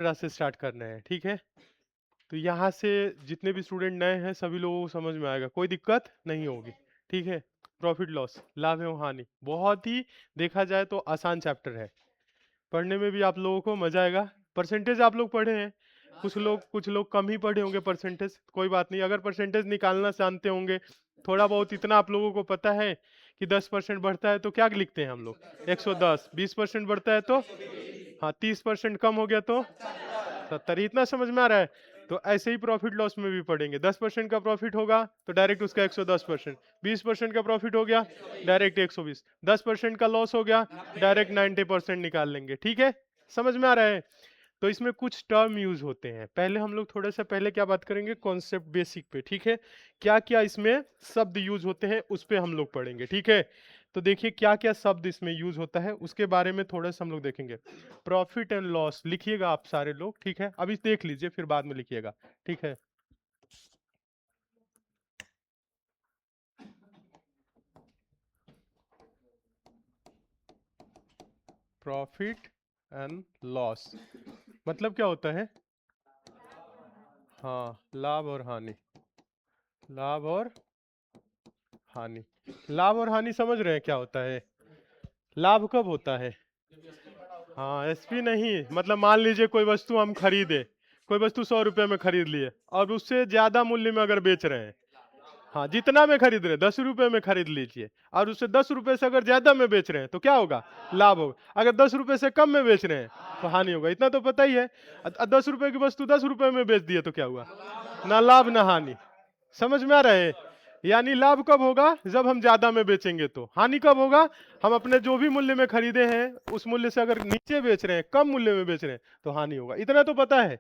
से स्टार्ट करना है, ठीक है। तो यहाँ से जितने भी स्टूडेंट नए हैं सभी लोगों को समझ में आएगा, कोई दिक्कत नहीं होगी, ठीक है। प्रॉफिट लॉस, लाभ एवं हानि, बहुत ही देखा जाए तो आसान चैप्टर है, पढ़ने में भी आप लोगों को मजा आएगा। परसेंटेज आप लोग पढ़े हैं, कुछ लोग कम ही पढ़े होंगे परसेंटेज, कोई बात नहीं। अगर परसेंटेज निकालना जानते होंगे थोड़ा बहुत, इतना आप लोगों को पता है कि 10% बढ़ता है तो क्या लिखते हैं हम लोग, 110। 20% बढ़ता है तो, हाँ 30% कम हो गया तो 70। इतना समझ में आ रहा है। तो ऐसे ही प्रॉफिट लॉस में भी पढ़ेंगे, 10% का प्रॉफिट होगा तो डायरेक्ट उसका 110%, 20% का प्रॉफिट हो गया डायरेक्ट 120, 10% का लॉस हो गया डायरेक्ट 90% निकाल लेंगे, ठीक है। समझ में आ रहा है। तो इसमें कुछ टर्म यूज होते हैं, पहले हम लोग थोड़ा सा पहले क्या बात करेंगे, कॉन्सेप्ट बेसिक पे, ठीक है। क्या क्या इसमें शब्द यूज होते हैं उस पे हम लोग पढ़ेंगे, ठीक है। तो देखिए क्या क्या शब्द इसमें यूज होता है उसके बारे में थोड़ा सा हम लोग देखेंगे। प्रॉफिट एंड लॉस लिखिएगा आप सारे लोग, ठीक है, अभी देख लीजिए फिर बाद में लिखिएगा, ठीक है। प्रॉफिट एंड लॉस मतलब क्या होता है, हाँ लाभ और हानि, लाभ और हानि। लाभ और हानि समझ रहे हैं क्या होता है, लाभ कब होता है, हाँ एसपी नहीं, मतलब मान लीजिए कोई वस्तु हम खरीदे, कोई वस्तु 100 रुपए में खरीद लिए और उससे ज्यादा मूल्य में अगर बेच रहे हैं, हाँ जितना में खरीद रहे हैं 10 रुपए में खरीद लीजिए और उससे 10 रुपए से अगर ज्यादा में बेच रहे हैं तो क्या होगा, लाभ होगा। अगर 10 रुपए से कम में बेच रहे हैं तो हानि होगा, इतना तो पता ही है। 10 रुपए की वस्तु 10 रुपए में बेच दिए तो क्या हुआ, ना लाभ ना हानि। समझ में आ रहा है। यानी लाभ कब होगा, जब हम ज्यादा में बेचेंगे, तो हानि कब होगा, हम अपने जो भी मूल्य में खरीदे हैं उस मूल्य से अगर नीचे बेच रहे हैं, कम मूल्य में बेच रहे हैं तो हानि होगा, इतना तो पता है।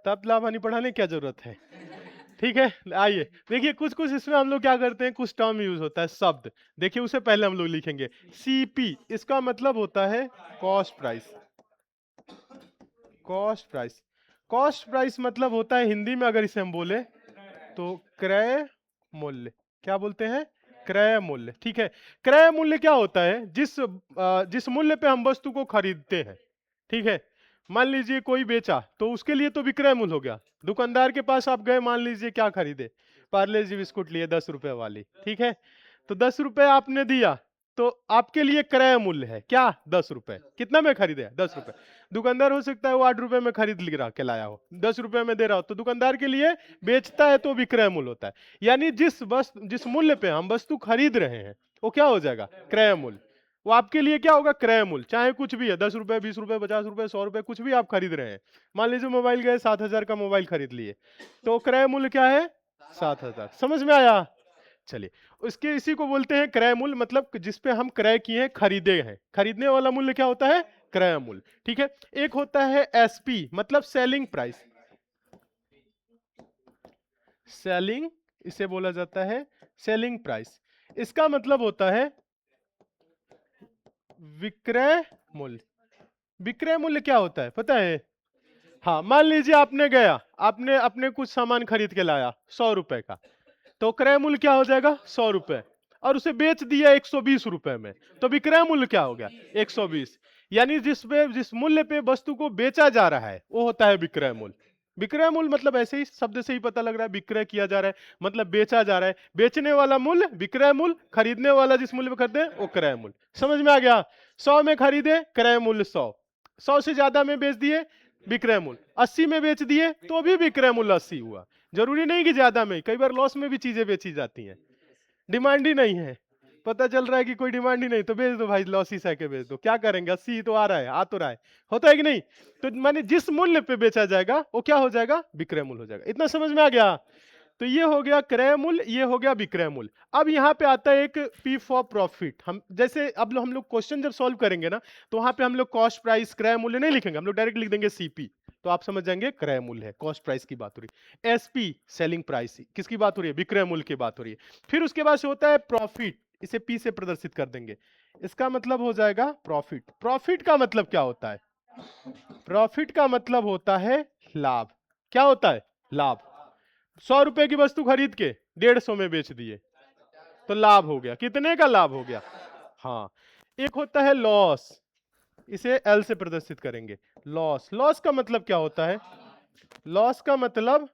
तब लाभ हानि पढ़ाने की क्या जरूरत है, ठीक है। आइए देखिए कुछ कुछ इसमें हम लोग क्या करते हैं, कुछ टर्म यूज होता है शब्द, देखिए उसे पहले हम लोग लिखेंगे। सीपी इसका मतलब होता है cost price, cost price. Cost price मतलब होता है हिंदी में अगर इसे हम बोले तो क्रय मूल्य, क्या बोलते हैं, क्रय मूल्य, ठीक है। क्रय मूल्य क्या होता है, जिस मूल्य पे हम वस्तु को खरीदते हैं, ठीक है। मान लीजिए कोई बेचा तो उसके लिए तो विक्रय मूल्य हो गया। दुकानदार के पास आप गए, मान लीजिए क्या खरीदे, पार्ले जी बिस्कुट लिए 10 रुपए वाली, ठीक है। तो 10 रुपए आपने दिया तो आपके लिए क्रय मूल्य है क्या, 10 रुपए। कितना में खरीदे, 10 रुपए। दुकानदार हो सकता है वो 8 रुपए में खरीद रहा के लाया हो, 10 रुपए में दे रहा हो, तो दुकानदार के लिए बेचता है तो विक्रय मूल्य होता है। यानी जिस मूल्य पे हम वस्तु खरीद रहे हैं वो क्या हो जाएगा, क्रय मूल्य। वो आपके लिए क्या होगा, क्रय मूल्य, चाहे कुछ भी है, 10 रुपए 20 रुपए 50 रुपए 100 रुपए कुछ भी आप खरीद रहे हैं। मान लीजिए मोबाइल गए 7,000 का मोबाइल खरीद लिए, तो क्रय मूल्य क्या है, 7,000। समझ में आया। चलिए उसके इसी को बोलते हैं क्रय मूल्य, मतलब जिसपे हम क्रय किए हैं, खरीदे हैं, खरीदने वाला मूल्य क्या होता है, क्रय मूल्य, ठीक है। एक होता है एसपी मतलब सेलिंग प्राइस, सेलिंग इसे बोला जाता है सेलिंग प्राइस। इसका मतलब होता है विक्रय मूल्य। विक्रय मूल्य क्या होता है पता है, हाँ मान लीजिए आपने गया, आपने अपने कुछ सामान खरीद के लाया 100 रुपए का, तो क्रय मूल्य क्या हो जाएगा, 100 रुपए, और उसे बेच दिया 120 रुपए में, तो विक्रय मूल्य क्या हो गया, 120। यानी जिस मूल्य पे वस्तु को बेचा जा रहा है वो होता है विक्रय मूल्य। विक्रय मूल्य मतलब ऐसे ही शब्द से ही पता लग रहा है, विक्रय किया जा रहा है मतलब बेचा जा रहा है, बेचने वाला मूल्य विक्रय मूल्य, खरीदने वाला जिस मूल्य में खरीदे वो क्रय मूल्य। समझ में आ गया। 100 में खरीदे क्रय मूल्य 100, 100 से ज्यादा में बेच दिए विक्रय मूल्य, 80 में बेच दिए तो भी विक्रय मूल्य 80 हुआ। जरूरी नहीं कि ज्यादा में, कई बार लॉस में भी चीजें बेची जाती हैं, डिमांड ही नहीं है, पता चल रहा है कि कोई डिमांड ही नहीं, तो बेच दो भाई, लॉस ही सह के बेच दो, क्या करेंगे, 80 ही तो आ रहा है, आ तो रहा है, होता है कि नहीं। तो माने जिस मूल्य पे बेचा जाएगा वो क्या हो जाएगा, विक्रय मूल्य हो जाएगा। इतना समझ में आ गया। तो ये हो गया क्रय मूल्य, ये हो गया विक्रय मूल्य। अब यहाँ पे आता है एक पी फॉर प्रॉफिट। हम जैसे अब हम लोग क्वेश्चन जब सॉल्व करेंगे ना, तो वहां पे हम लोग कॉस्ट प्राइस क्रय मूल्य नहीं लिखेंगे, हम लोग डायरेक्ट लिख देंगे सीपी, तो आप समझ जाएंगे क्रय मूल्य है, कॉस्ट प्राइस की बात हो रही है। एसपी सेलिंग प्राइस, किसकी बात हो रही है, विक्रय मूल्य की बात हो रही है। फिर उसके बाद से होता है प्रॉफिट, इसे पी से प्रदर्शित कर देंगे, इसका मतलब हो जाएगा प्रॉफिट। प्रॉफिट का मतलब क्या होता है, प्रॉफिट का मतलब होता है लाभ। क्या होता है, लाभ। 100 रुपए की वस्तु खरीद के 150 में बेच दिए तो लाभ हो गया, कितने का लाभ हो गया। हाँ एक होता है लॉस, इसे एल से प्रदर्शित करेंगे। लॉस, लॉस का मतलब क्या होता है? लॉस का मतलब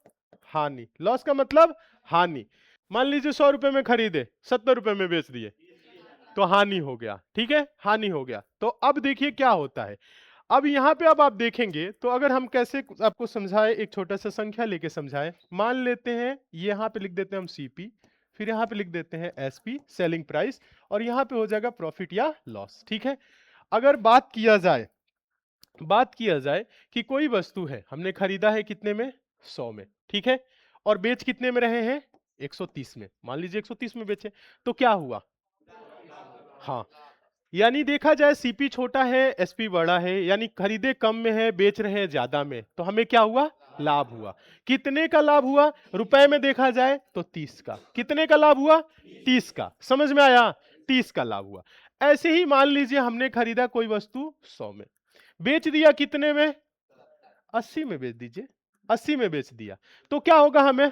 हानि, लॉस का मतलब हानि। मान लीजिए 100 रुपए में खरीदे, 70 रुपए में बेच दिए, तो हानि हो गया, ठीक है, हानि हो गया। तो अब देखिए क्या होता है। अब यहाँ पे अब आप देखेंगे तो अगर हम कैसे आपको समझाएं, एक छोटा सा संख्या लेके समझाएं। मान लेते हैं यहाँ पे लिख देते हैं हम सीपी, फिर यहाँ पे लिख देते हैं एसपी सेलिंग प्राइस, और यहाँ पे हो जाएगा प्रॉफिट या लॉस, ठीक है। अगर बात किया जाए कि कोई वस्तु है, हमने खरीदा है कितने में? 100 में, ठीक है, और बेच कितने में रहे हैं? 130 में। मान लीजिए 130 में बेचे, तो क्या हुआ? हाँ, यानी देखा जाए सीपी छोटा है एसपी बड़ा है, यानी खरीदे कम में है बेच रहे हैं ज्यादा में, तो हमें क्या हुआ? लाभ हुआ। कितने का लाभ हुआ? रुपए में देखा जाए तो 30 का। कितने का लाभ हुआ? 30 का। समझ में आया? 30 का लाभ हुआ। ऐसे ही मान लीजिए हमने खरीदा कोई वस्तु 100 में, बेच दिया कितने में? 80 में बेच दीजिए, 80 में बेच दिया, तो क्या होगा हमें?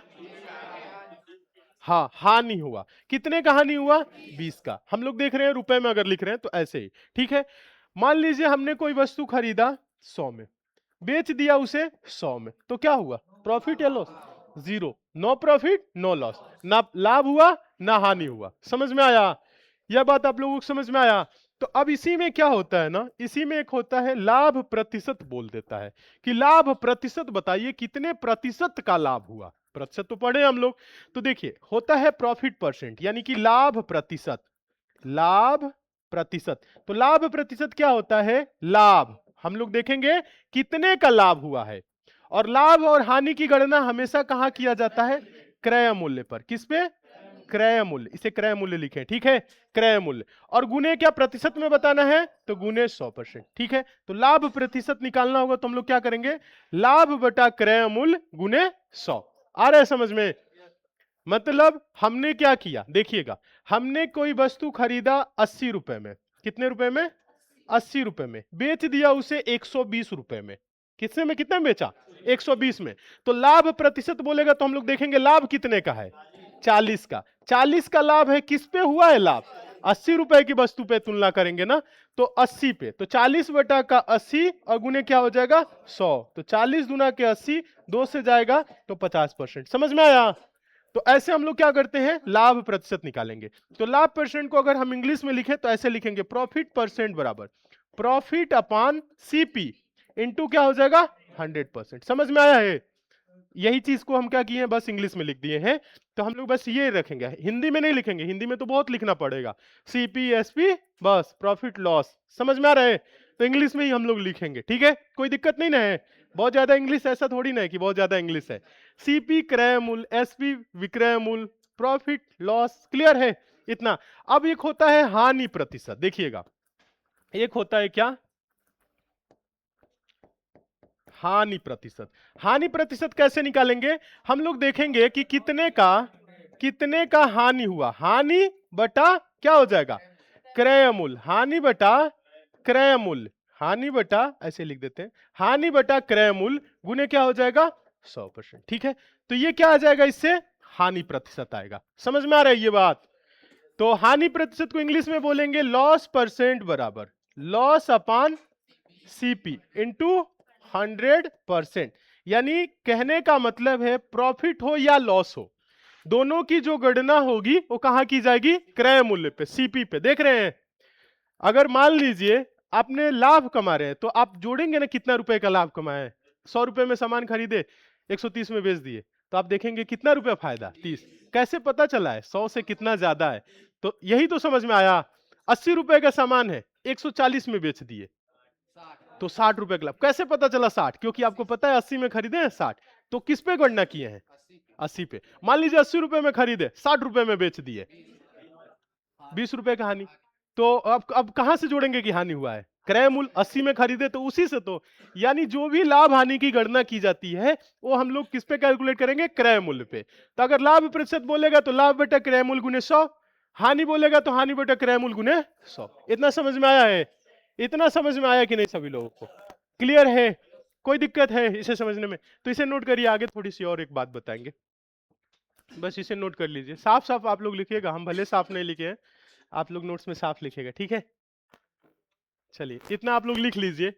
हाँ, हानि हुआ। कितने का हानि हुआ? 20 का। हम लोग देख रहे हैं रुपए में अगर लिख रहे हैं तो ऐसे ही, ठीक है। मान लीजिए हमने कोई वस्तु खरीदा 100 में, बेच दिया उसे 100 में, तो क्या हुआ? प्रॉफिट या loss? Zero. No profit no loss, ना लाभ हुआ ना हानि हुआ। समझ में आया? यह बात आप लोगों को समझ में आया? तो अब इसी में क्या होता है ना, इसी में एक होता है लाभ प्रतिशत, बोल देता है कि लाभ प्रतिशत बताइए कितने प्रतिशत का लाभ हुआ। प्रतिशत तो पढ़े हम लोग। तो देखिए होता है प्रॉफिट परसेंट, यानी कि लाभ प्रतिशत। लाभ प्रतिशत, तो लाभ प्रतिशत क्या होता है? लाभ, हम लोग देखेंगे कितने का लाभ हुआ है। और लाभ और हानि की गणना हमेशा कहां किया जाता है? क्रय मूल्य पर। किस पे? क्रय मूल्य। इसे क्रय मूल्य लिखें, ठीक है, क्रय मूल्य। और गुने क्या प्रतिशत में बताना है? तो गुने 100%, ठीक है। तो लाभ प्रतिशत निकालना होगा तो हम लोग क्या करेंगे? लाभ बटा क्रय मूल्य गुने 100। आ रहा है समझ में? मतलब हमने क्या किया देखिएगा, हमने कोई वस्तु खरीदा 80 रुपए में। कितने रुपए में? 80 रुपए में। बेच दिया उसे 120 रुपए में। कितने में? कितने में बेचा? 120 में। तो लाभ प्रतिशत बोलेगा तो हम लोग देखेंगे लाभ कितने का है? 40 का। 40 का लाभ है, किस पे हुआ है लाभ? 80 रुपए की वस्तु पे तुलना करेंगे ना, तो 80 पे। तो 40 बटा का 80 और गुने क्या हो जाएगा? 100। तो 40 गुना के 80, 2 से जाएगा तो 50%। समझ में आया? तो ऐसे हम लोग क्या करते हैं? लाभ प्रतिशत निकालेंगे। तो लाभ परसेंट को अगर हम इंग्लिश में लिखें तो ऐसे लिखेंगे, प्रॉफिट परसेंट बराबर प्रॉफिट अपॉन सीपी इंटू क्या हो जाएगा? 100%। समझ में आया है? यही चीज को हम क्या किए हैं, बस इंग्लिश में लिख दिए हैं। तो हम लोग बस ये रखेंगे, हिंदी में नहीं लिखेंगे, हिंदी में तो बहुत लिखना पड़ेगा। सीपी एसपी, बस प्रॉफिट लॉस। समझ में आ रहा है? तो इंग्लिश में ही हम लोग लिखेंगे, ठीक है, कोई दिक्कत नहीं ना है। बहुत ज्यादा इंग्लिश ऐसा थोड़ी ना है कि बहुत ज्यादा इंग्लिश है। सीपी क्रय मूल्य, एसपी विक्रय मूल्य, प्रॉफिट लॉस। क्लियर है इतना? अब एक होता है हानि प्रतिशत, देखिएगा, एक होता है क्या? हानि प्रतिशत। हानि प्रतिशत कैसे निकालेंगे? हम लोग देखेंगे कि कितने का हानि हुआ। हानि बटा क्या हो जाएगा? क्रय मूल्य। हानि बटा क्रय मूल्य, हानि बटा, ऐसे लिख देते हैं, हानि बटा क्रय मूल्य गुने क्या हो जाएगा? 100%, ठीक है। तो ये क्या आ जाएगा? इससे हानि प्रतिशत आएगा। समझ में आ रहा है ये बात? तो हानि प्रतिशत को इंग्लिश में बोलेंगे लॉस परसेंट बराबर लॉस अपॉन सीपी इंटू 100%। यानी कहने का मतलब है प्रॉफिट हो या लॉस हो, दोनों की जो गणना होगी वो कहां की जाएगी? क्रय मूल्य पे, सीपी पे। देख रहे हैं? अगर मान लीजिए आपने लाभ कमा रहे हैं तो आप जोड़ेंगे ना कितना रुपए का लाभ कमाए। 100 रुपए में सामान खरीदे, 130 में बेच दिए, तो आप देखेंगे कितना रुपया फायदा? 30। कैसे पता चला है 100 से कितना ज्यादा है? तो यही तो समझ में आया। 80 रुपए का सामान है, 140 में बेच दिए, तो 60 रुपए का लाभ। कैसे पता चला 60? क्योंकि आपको पता है 80 में खरीदे हैं 60, तो किस पे गणना किए हैं? 80 पे। मान लीजिए 80 रुपए में खरीदे, 60 रुपए में बेच दिए, 20 रुपए का हानि। तो अब कहां से जोड़ेंगे कि हानि हुआ है? क्रय मूल्य 80 में खरीदे तो उसी से तो, यानी जो भी लाभ हानि की गणना की जाती है वो हम लोग किस पे कैलकुलेट करेंगे? क्रय मूल्य पे। तो अगर लाभ प्रतिशत बोलेगा तो लाभ बटा क्रय मूल्य गुने 100, हानि बोलेगा तो हानि बटा क्रय मूल्य गुने 100। इतना समझ में आया है? इतना समझ में आया कि नहीं सभी लोगों को? क्लियर है? कोई दिक्कत है इसे समझने में? तो इसे नोट करिए, आगे थोड़ी सी और एक बात बताएंगे, बस इसे नोट कर लीजिए। साफ साफ आप लोग लिखिएगा, हम भले साफ नहीं लिखे हैं, आप लोग नोट्स में साफ लिखिएगा, ठीक है। चलिए इतना आप लोग लिख लीजिए।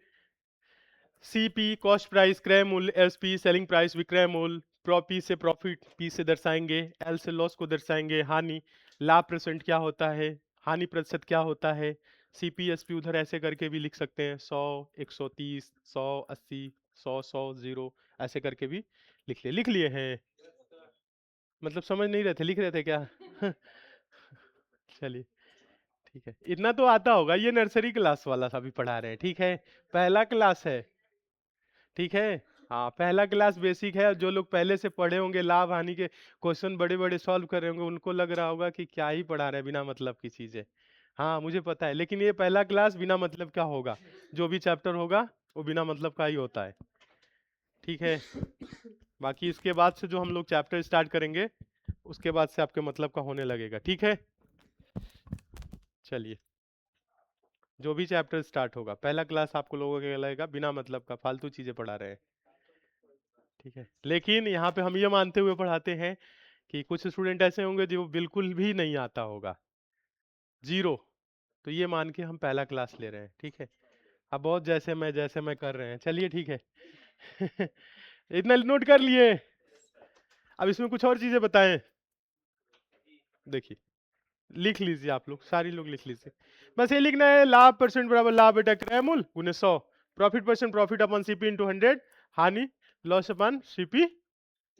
सीपी कॉस्ट प्राइस, क्रय मूल्य, एसपी सेलिंग प्राइस विक्रय मूल्य, पी से प्रॉफिट, पी से दर्शाएंगे, एल से लॉस को दर्शाएंगे, हानि, लाभ परसेंट क्या होता है, हानि प्रतिशत क्या होता है, सीपी एसपी उधर ऐसे करके भी लिख सकते हैं, 100, 130, 100, 80, 100, 100, 0 ऐसे करके भी लिख लिए हैं। मतलब समझ नहीं रहे थे, लिख रहे थे क्या? चलिए ठीक है, इतना तो आता होगा, ये नर्सरी क्लास वाला सा भी पढ़ा रहे हैं, ठीक है, पहला क्लास है, ठीक है। हाँ पहला क्लास बेसिक है, जो लोग पहले से पढ़े होंगे लाभ हानि के क्वेश्चन बड़े बड़े सॉल्व कर रहे होंगे, उनको लग रहा होगा कि क्या ही पढ़ा रहे हैं बिना मतलब की चीजें। हाँ मुझे पता है, लेकिन ये पहला क्लास बिना मतलब का होगा, जो भी चैप्टर होगा वो बिना मतलब का ही होता है, ठीक है। बाकी इसके बाद से जो हम लोग चैप्टर स्टार्ट करेंगे उसके बाद से आपके मतलब का होने लगेगा, ठीक है। चलिए जो भी चैप्टर स्टार्ट होगा पहला क्लास आपको लोगों के लगेगा बिना मतलब का फालतू चीजें पढ़ा रहे हैं, ठीक है। लेकिन यहाँ पे हम ये मानते हुए पढ़ाते हैं कि कुछ स्टूडेंट ऐसे होंगे जो बिल्कुल भी नहीं आता होगा, जीरो, तो ये मान के हम पहला क्लास ले रहे हैं, ठीक है। अब बहुत जैसे मैं कर रहे हैं, चलिए ठीक है। इतना नोट कर लिए। अब इसमें कुछ और चीजें बताएं, देखिए लिख लीजिए, आप लोग सारी लोग लिख लीजिए। बस ये लिखना है, लाभ परसेंट बराबर लाभ बटा क्रय मूल्य गुने 100, प्रॉफिट परसेंट प्रॉफिट अपन सीपी इंटू 100, हानि लॉस अपन सीपी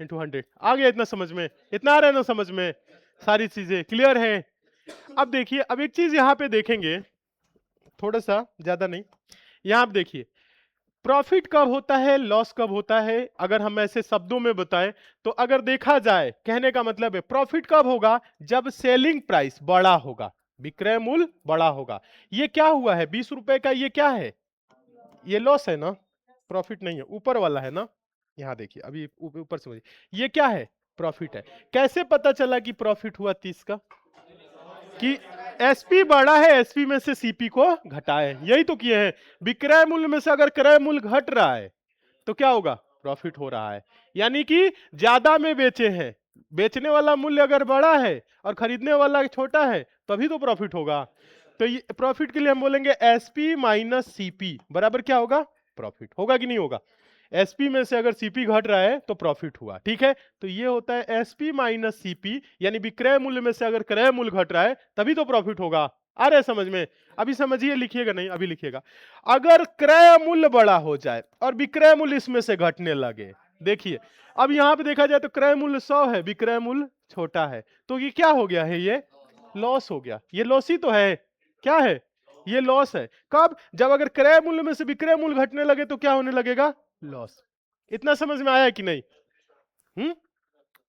इंटू 100। आ गया इतना समझ में? इतना आ रहा है ना समझ में? सारी चीजें क्लियर है? अब देखिए, अब एक चीज यहाँ पे देखेंगे, थोड़ा सा ज्यादा नहीं, यहाँ आप देखिए प्रॉफिट कब होता है, लॉस कब होता है, अगर हम ऐसे शब्दों में बताएं तो अगर देखा जाए, कहने का मतलब है प्रॉफिट कब होगा, जब सेलिंग प्राइस बड़ा होगा, विक्रय मूल्य बड़ा होगा। ये क्या हुआ है 20 रुपए का, ये क्या है, ये लॉस है ना, प्रॉफिट नहीं है, ऊपर वाला है ना, यहाँ देखिए अभी ऊपर समझिए, ये क्या है, प्रॉफिट है। कैसे पता चला कि प्रॉफिट हुआ 30 का, कि एसपी बढ़ा है, एसपी में से सीपी को घटाए, यही तो किए हैं। विक्रय मूल्य में से अगर क्रय मूल्य घट रहा है तो क्या होगा, प्रॉफिट हो रहा है, यानी कि ज्यादा में बेचे हैं, बेचने वाला मूल्य अगर बड़ा है और खरीदने वाला छोटा है तभी तो प्रॉफिट होगा। तो ये प्रॉफिट के लिए हम बोलेंगे एसपी माइनस सीपी बराबर क्या होगा, प्रॉफिट होगा कि नहीं होगा। एसपी में से अगर सीपी घट रहा है तो प्रॉफिट हुआ, ठीक है। तो ये होता है एसपी माइनस सीपी, यानी विक्रय मूल्य में से अगर क्रय मूल्य घट रहा है तभी तो प्रॉफिट होगा। आ रहा है समझ में? अभी समझिए, लिखिएगा नहीं अभी लिखिएगा। अगर क्रय मूल्य बड़ा हो जाए और विक्रय मूल्य इसमें से घटने लगे, देखिए अब यहां पे देखा जाए तो क्रय मूल्य 100 है, विक्रय मूल्य छोटा है, तो ये क्या हो गया है, ये लॉस हो गया, ये लॉस ही तो है, क्या है, ये लॉस है। कब, जब अगर क्रय मूल्य में से विक्रय मूल्य घटने लगे तो क्या होने लगेगा, लॉस। इतना समझ में आया कि नहीं? हम्म।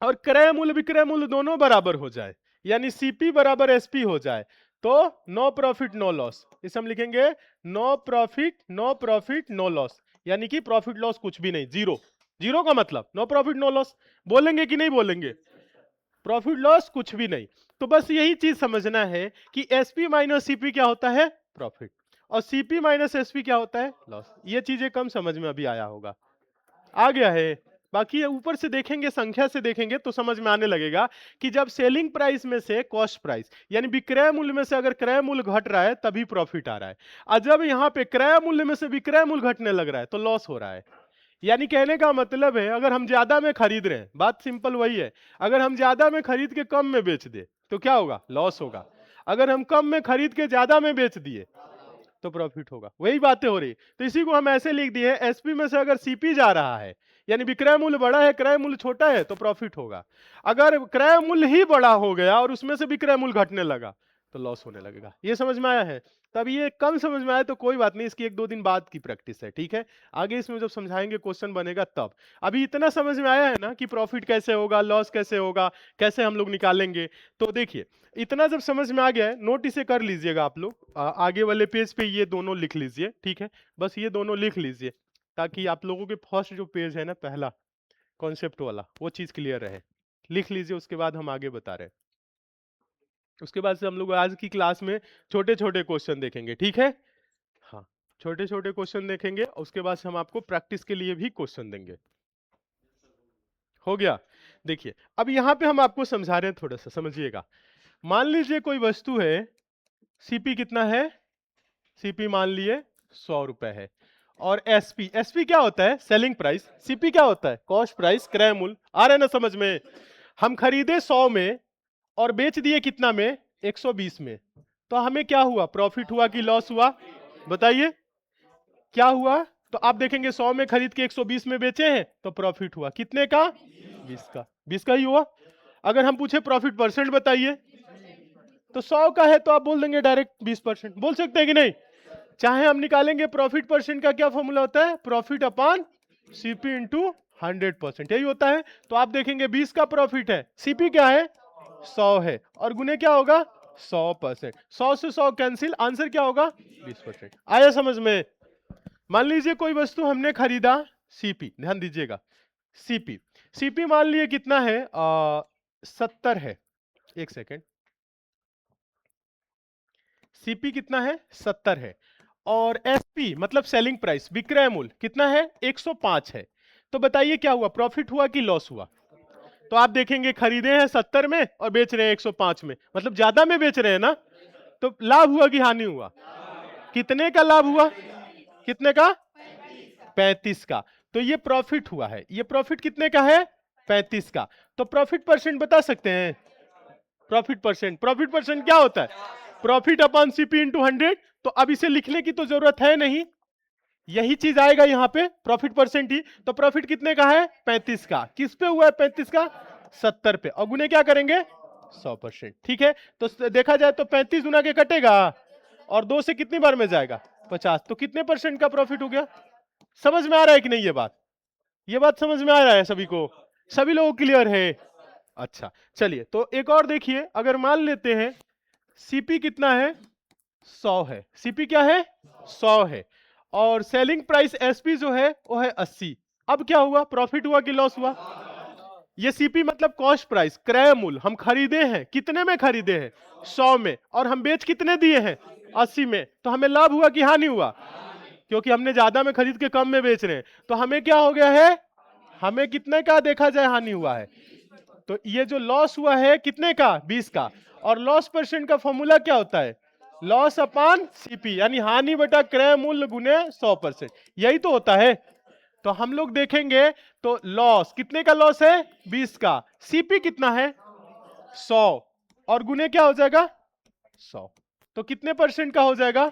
और क्रय मूल्य विक्रय मूल्य दोनों बराबर हो जाए, यानी सीपी बराबर एसपी हो जाए, तो नो प्रॉफिट नो लॉस, इसे हम लिखेंगे नो प्रॉफिट नो लॉस, यानी कि प्रॉफिट लॉस कुछ भी नहीं, जीरो। जीरो का मतलब नो प्रॉफिट नो लॉस, बोलेंगे कि नहीं बोलेंगे, प्रॉफिट लॉस कुछ भी नहीं। तो बस यही चीज समझना है कि एसपी माइनस सीपी क्या होता है, प्रॉफिट, और सीपी माइनस एसपी क्या होता है, लॉस। ये चीजें कम समझ में अभी आया होगा, आ गया है। बाकी ऊपर से देखेंगे, संख्या से देखेंगे तो समझ में आने लगेगा कि जब सेलिंग प्राइस में से कॉस्ट प्राइस यानी विक्रय मूल्य में से अगर क्रय मूल्य घट रहा है तभी प्रॉफिट आ रहा है, और जब यहाँ पे क्रय मूल्य में से विक्रय मूल्य घटने लग रहा है तो लॉस हो रहा है। यानी कहने का मतलब है अगर हम ज्यादा में खरीद रहे हैं, बात सिंपल वही है, अगर हम ज्यादा में खरीद के कम में बेच दे तो क्या होगा, लॉस होगा। अगर हम कम में खरीद के ज्यादा में बेच दिए तो प्रॉफिट होगा, वही बातें हो रही। तो इसी को हम ऐसे लिख दिए, एसपी में से अगर सीपी जा रहा है यानी विक्रय मूल्य बड़ा है क्रय मूल्य छोटा है तो प्रॉफिट होगा। अगर क्रय मूल्य ही बड़ा हो गया और उसमें से विक्रय मूल्य घटने लगा तो लॉस होने लगेगा। ये समझ में आया है? तब ये कम समझ में आया तो कोई बात नहीं, इसकी 1-2 दिन बाद की प्रैक्टिस है, ठीक है। आगे इसमें जब समझाएंगे क्वेश्चन बनेगा तब। अभी इतना समझ में आया है ना कि प्रॉफिट कैसे होगा, लॉस कैसे होगा, कैसे हम लोग निकालेंगे। तो देखिए इतना जब समझ में आ गया है, नोट इसे कर लीजिएगा आप लोग, आगे वाले पेज पे ये दोनों लिख लीजिए, ठीक है। बस ये दोनों लिख लीजिए ताकि आप लोगों के फर्स्ट जो पेज है ना, पहला कॉन्सेप्ट वाला, वो चीज क्लियर रहे। लिख लीजिए, उसके बाद हम आगे बता रहे हैं। उसके बाद से हम लोग आज की क्लास में छोटे छोटे क्वेश्चन देखेंगे, ठीक है। हाँ छोटे छोटे क्वेश्चन देखेंगे, उसके बाद से हम आपको प्रैक्टिस के लिए भी क्वेश्चन देंगे। हो गया? देखिए अब यहाँ पे हम आपको समझा रहे हैं, थोड़ा सा समझिएगा। मान लीजिए कोई वस्तु है, सीपी कितना है सीपी मान लिए 100 रुपए है। और एसपी, एसपी क्या होता है? Selling price. सीपी क्या होता है? कॉस्ट प्राइस, क्रय मूल्य। आ रहा है ना समझ में? हम खरीदे 100 में और बेच दिए कितना में? 120 में। तो हमें क्या हुआ? प्रॉफिट हुआ कि लॉस हुआ? बताइए क्या हुआ? तो आप देखेंगे 100 में खरीद के 120 में बेचे हैं तो प्रॉफिट हुआ कितने का? 20 का। 20 का ही हुआ। अगर हम पूछे प्रॉफिट परसेंट बताइए, तो 100 का है तो आप बोल देंगे डायरेक्ट 20%। बोल सकते हैं कि नहीं? चाहे हम निकालेंगे प्रॉफिट परसेंट का क्या फॉर्मूला होता है? प्रॉफिट अपॉन सीपी इंटू 100%, यही होता है। तो आप देखेंगे 20 का प्रॉफिट है, सीपी क्या है? 100 है, और गुने क्या होगा? 100%। 100 से 100 कैंसिल, आंसर क्या होगा? 20%। आया समझ में? मान लीजिए कोई वस्तु हमने खरीदा, सीपी, ध्यान दीजिएगा, सीपी, सीपी मान लिए कितना है? 70 है। एक सेकेंड, सीपी कितना है? 70 है। और एसपी मतलब सेलिंग प्राइस, विक्रय मूल्य कितना है? 105 है। तो बताइए क्या हुआ? प्रॉफिट हुआ कि लॉस हुआ? तो आप देखेंगे खरीदे हैं 70 में और बेच रहे हैं 105 में, मतलब ज्यादा में बेच रहे हैं ना। तो लाभ हुआ कि हानि हुआ? कितने का लाभ हुआ? कितने का? 35 का। तो ये प्रॉफिट हुआ है। ये प्रॉफिट कितने का है? 35 का। तो प्रॉफिट परसेंट बता सकते हैं? प्रॉफिट परसेंट, प्रॉफिट परसेंट क्या होता है? Profit upon CP into 100। तो अब इसे लिखने की तो जरूरत है नहीं, यही चीज आएगा यहाँ पे, प्रॉफिट परसेंट ही। तो प्रॉफिट कितने का है? 35 का। किस पे हुआ है 35 का? 70 पे। और गुने क्या करेंगे? 100%। ठीक है, तो देखा जाए तो 35 गुना के कटेगा और 2 से कितनी बार में जाएगा? 50। तो कितने परसेंट का प्रॉफिट हो गया? समझ में आ रहा है कि नहीं? ये बात, ये बात समझ में आ रहा है सभी को? सभी लोगों क्लियर है? अच्छा, चलिए तो एक और देखिए। अगर मान लेते हैं सीपी कितना है? 100 है। सीपी क्या है? 100 है। और सेलिंग प्राइस एसपी जो है वो है 80। अब क्या हुआ? प्रॉफिट हुआ कि लॉस हुआ? ये सीपी मतलब कॉस्ट प्राइस, क्रय मूल्य। हम खरीदे हैं कितने में? खरीदे हैं 100 में, और हम बेच कितने दिए हैं? 80 में। तो हमें लाभ हुआ कि हानि हुआ? क्योंकि हमने ज्यादा में खरीद के कम में बेच रहे हैं। तो हमें क्या हो गया है? हमें कितने का देखा जाए हानि हुआ है? तो ये जो लॉस हुआ है कितने का? 20 का। और लॉस परसेंट का फॉर्मूला क्या होता है? लॉस अपॉन सीपी, यानी हानि बटा क्रय मूल्य गुने 100%, यही तो होता है। तो हम लोग देखेंगे तो लॉस कितने का लॉस है? 20 का। सीपी कितना है? 100, और गुने क्या हो जाएगा? 100। तो कितने परसेंट का हो जाएगा?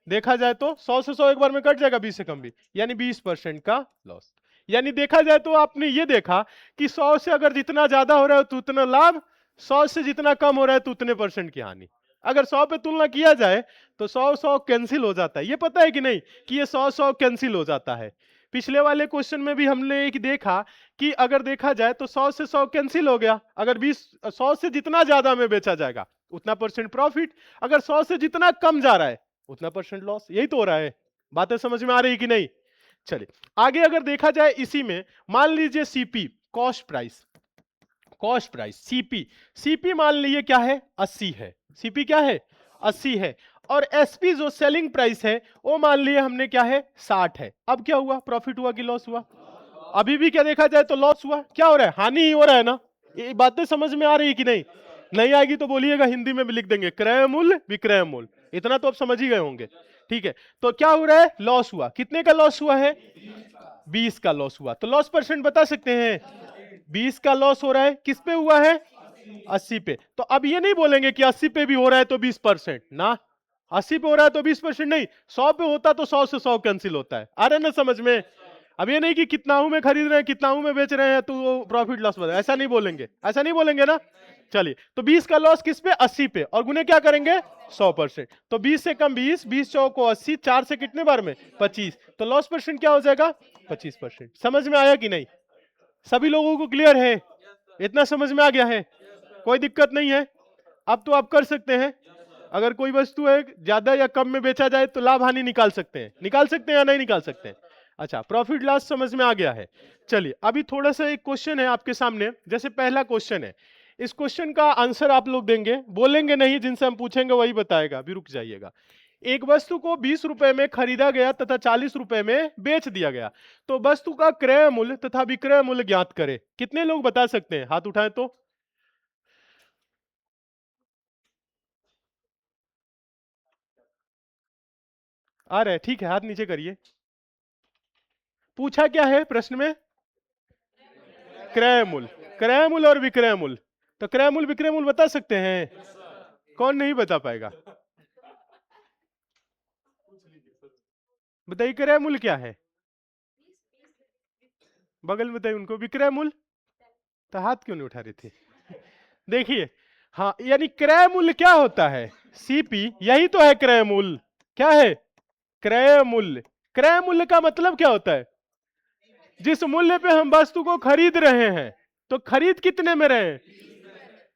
देखा जाए तो 100 से 100 एक बार में कट जाएगा, 20 से कम भी, यानी 20% का लॉस। यानी देखा जाए तो आपने ये देखा कि 100 से अगर जितना ज्यादा हो रहा है तो उतना लाभ, 100 से जितना कम हो रहा है तो उतने परसेंट की हानि। अगर 100 पे तुलना किया जाए तो 100 कैंसिल हो जाता है। ये पता है कि नहीं कि ये 100 कैंसिल हो जाता है? पिछले वाले क्वेश्चन में भी हमने एक देखा कि अगर देखा जाए तो 100 से 100 कैंसिल हो गया। अगर 100 से जितना ज्यादा में बेचा जाएगा उतना परसेंट प्रॉफिट, अगर 100 से जितना कम जा रहा है उतना परसेंट लॉस। यही तो हो रहा है। बातें समझ में आ रही कि नहीं? चलिए आगे अगर देखा जाए इसी में, मान लीजिए CP cost price, cost price CP, CP मान लीजिए क्या है? 80 है। सीपी क्या है? 80 है। और एसपी जो सेलिंग प्राइस है वो मान लिए हमने क्या है? 60 है। अब क्या हुआ? प्रॉफिट हुआ कि लॉस हुआ? अभी भी क्या देखा जाए तो लॉस हुआ। क्या हो रहा है? हानि ही हो रहा है ना। ये बातें समझ में आ रही कि नहीं? नहीं आएगी तो बोलिएगा, हिंदी में भी लिख देंगे, क्रय मूल्य विक्रय मूल्य। इतना तो आप समझ ही गए होंगे। ठीक है, तो क्या हो रहा है? लॉस हुआ। कितने का लॉस हुआ है? 20 का लॉस हुआ। तो लॉस परसेंट बता सकते हैं? 20 का लॉस हो रहा है, किस पे हुआ है? 80 पे। तो अब ये नहीं बोलेंगे कि 80 पे भी हो रहा है तो 20% ना, 80 पे हो रहा है तो 20% नहीं। 100 पे होता तो 100 से 100 कैंसिल होता है। आ रहा है ना समझ में? अब ये नहीं कि कितनाऊ में खरीद रहे हैं कितनाऊ में बेच रहे हैं तो प्रॉफिट लॉस बता, ऐसा नहीं बोलेंगे, ऐसा नहीं बोलेंगे ना। चलिए, तो 20 का लॉस किस पे? 80 पे, और गुने क्या करेंगे? 100%। तो 20 से कम 20, 20 चौको 80, 4 से कितने बार में? 25। तो लॉस परसेंट क्या हो जाएगा? 25%। समझ में आया कि नहीं? सभी लोगों को क्लियर है? इतना समझ में आ गया है? कोई दिक्कत नहीं है? अब तो आप कर सकते हैं। अगर कोई वस्तु है ज्यादा या कम में बेचा जाए तो लाभ हानि निकाल सकते हैं, निकाल सकते हैं या नहीं निकाल सकते हैं? अच्छा, प्रॉफिट लॉस समझ में आ गया है। चलिए अभी थोड़ा सा एक क्वेश्चन है आपके सामने। जैसे पहला क्वेश्चन है, इस क्वेश्चन का आंसर आप लोग देंगे, बोलेंगे नहीं, जिनसे हम पूछेंगे वही बताएगा। अभी रुक जाइएगा। एक वस्तु को 20 रुपए में खरीदा गया तथा 40 रुपए में बेच दिया गया, तो वस्तु का क्रय मूल्य तथा विक्रय मूल्य ज्ञात करें। कितने लोग बता सकते हैं? हाथ उठाएं तो। आ रहा है, ठीक है, हाथ नीचे करिए। पूछा क्या है प्रश्न में? क्रय मूल्य, क्रय मूल्य और विक्रय मूल्य। तो क्रय मूल्य विक्रय मूल्य बता सकते हैं? कौन नहीं बता पाएगा? बताइए क्रय मूल्य क्या है? बगल में बताइए उनको विक्रय मूल्य। तो हाथ क्यों नहीं उठा रहे थे? देखिए, हाँ, यानी क्रय मूल्य क्या होता है? सीपी, यही तो है क्रय मूल्य। क्या है? क्रय मूल्य। क्रय मूल्य का मतलब क्या होता है? जिस मूल्य पे हम वस्तु को खरीद रहे हैं, तो खरीद कितने में रहे?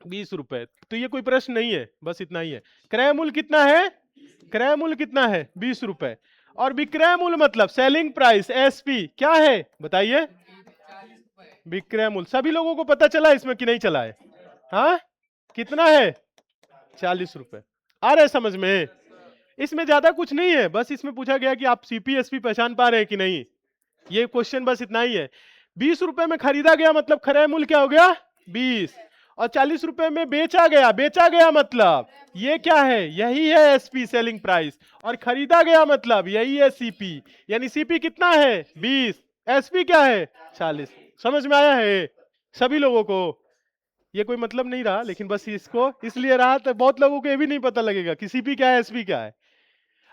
20 रुपए। तो ये कोई प्रश्न नहीं है, बस इतना ही है। क्रय मूल्य कितना है? क्रय मूल्य कितना है? 20 रुपए। और विक्रय मूल्य मतलब सेलिंग प्राइस, एसपी, क्या है बताइए? विक्रय मूल्य। सभी लोगों को पता चला इसमें कि नहीं चला है? हाँ, कितना है? 40 रुपए। आ रहे समझ में? इसमें ज्यादा कुछ नहीं है, बस इसमें पूछा गया कि आप सीपीएसपी पहचान पा रहे हैं कि नहीं, ये क्वेश्चन बस इतना ही है। 20 रुपए में खरीदा गया मतलब क्रय मूल्य क्या हो गया? 20। और 40 रुपए में बेचा गया, बेचा गया मतलब ये क्या है? यही है एसपी, सेलिंग प्राइस। और खरीदा गया मतलब यही है सीपी। यानी सीपी कितना है? 20। एसपी क्या है? 40। समझ में आया है सभी लोगों को? ये कोई मतलब नहीं रहा, लेकिन बस इसको इसलिए रहा तो बहुत लोगों को ये भी नहीं पता लगेगा कि सीपी क्या है, एसपी क्या है।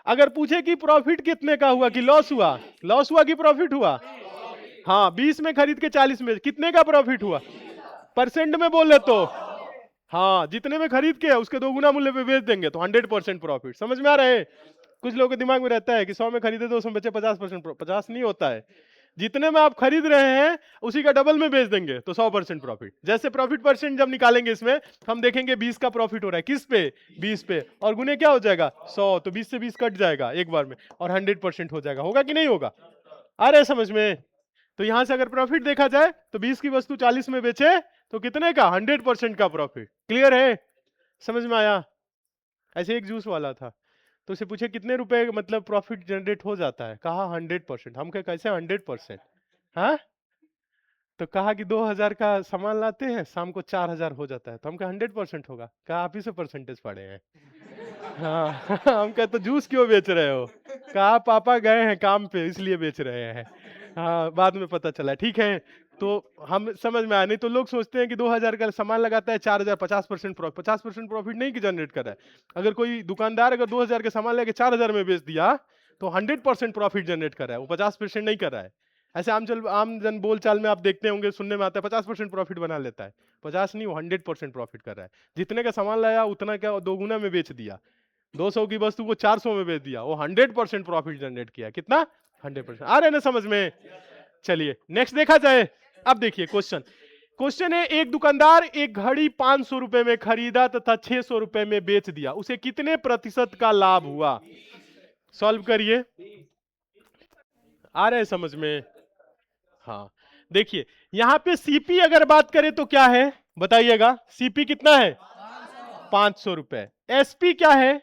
अगर पूछे कि प्रॉफिट कितने का हुआ कि लॉस हुआ, लॉस हुआ कि प्रॉफिट हुआ? हाँ, 20 में खरीद के 40 में, कितने का प्रॉफिट हुआ? परसेंट में बोले तो हाँ, जितने में खरीद के उसके 2 गुना मूल्य पे बेच देंगे तो 100% प्रॉफिट। समझ में आ रहा है? कुछ लोगों के दिमाग में रहता है कि 100 में खरीदे तो उसमें बचे 50%। 50 नहीं होता है, जितने में आप खरीद रहे हैं उसी का डबल में बेच देंगे तो 100% प्रॉफिट। जैसे प्रॉफिट परसेंट जब निकालेंगे इसमें, हम देखेंगे 20 का प्रॉफिट हो रहा है, किस पे? 20 पे, और गुने क्या हो जाएगा? 100। तो 20 से 20 कट जाएगा एक बार में और 100% हो जाएगा। होगा कि नहीं होगा? आ रहा है समझ में? तो यहां से अगर प्रॉफिट देखा जाए तो 20 की वस्तु 40 में बेचे तो कितने का? 100% का प्रॉफिट। क्लियर है? समझ में आया? ऐसे एक जूस वाला था, तो उसे पूछे कितने रुपए मतलब प्रॉफिट जनरेट हो जाता है? कहा 100%। हम कहे कैसे 100%? हाँ, तो कहा कि 2000 का सामान लाते हैं, शाम को 4000 हो जाता है। तो हम कहे 100% होगा। कहा आप ही से परसेंटेज पढ़े हैं। हाँ हम कहे तो जूस क्यों बेच रहे हो? कहा पापा गए हैं काम पे इसलिए बेच रहे हैं। हाँ, बाद में पता चला। ठीक है, तो हम समझ में आया। नहीं तो लोग सोचते हैं कि 2000 का सामान लगाता है 4000, 50% प्रॉफिट। 50% प्रॉफिट नहीं जनरेट कर रहा है। अगर कोई दुकानदार अगर 2000 के सामान लेके 4000 में बेच दिया तो 100% प्रॉफिट जनरेट कर रहा है, वो 50% नहीं कर रहा है। ऐसे आम जन बोल चाल में आप देखते होंगे, सुनने में आता है 50% प्रॉफिट बना लेता है। 50 नहीं, वो 100% प्रॉफिट कर रहा है। जितने का सामान लाया उतना क्या 2 गुना में बेच दिया। 200 की वस्तु को 400 में बेच दिया, वो 100% प्रॉफिट जनरेट किया। कितना? 100%। आ रहे ना समझ में? चलिए नेक्स्ट देखा जाए। अब देखिए क्वेश्चन। क्वेश्चन है, एक दुकानदार एक घड़ी 500 रुपए में खरीदा तथा 600 रुपए में बेच दिया, उसे कितने प्रतिशत का लाभ हुआ? सॉल्व करिए। आ रहे समझ में? हाँ, देखिए यहां पे सीपी अगर बात करें तो क्या है बताइएगा? सीपी कितना है? 500 रुपए। एसपी क्या है?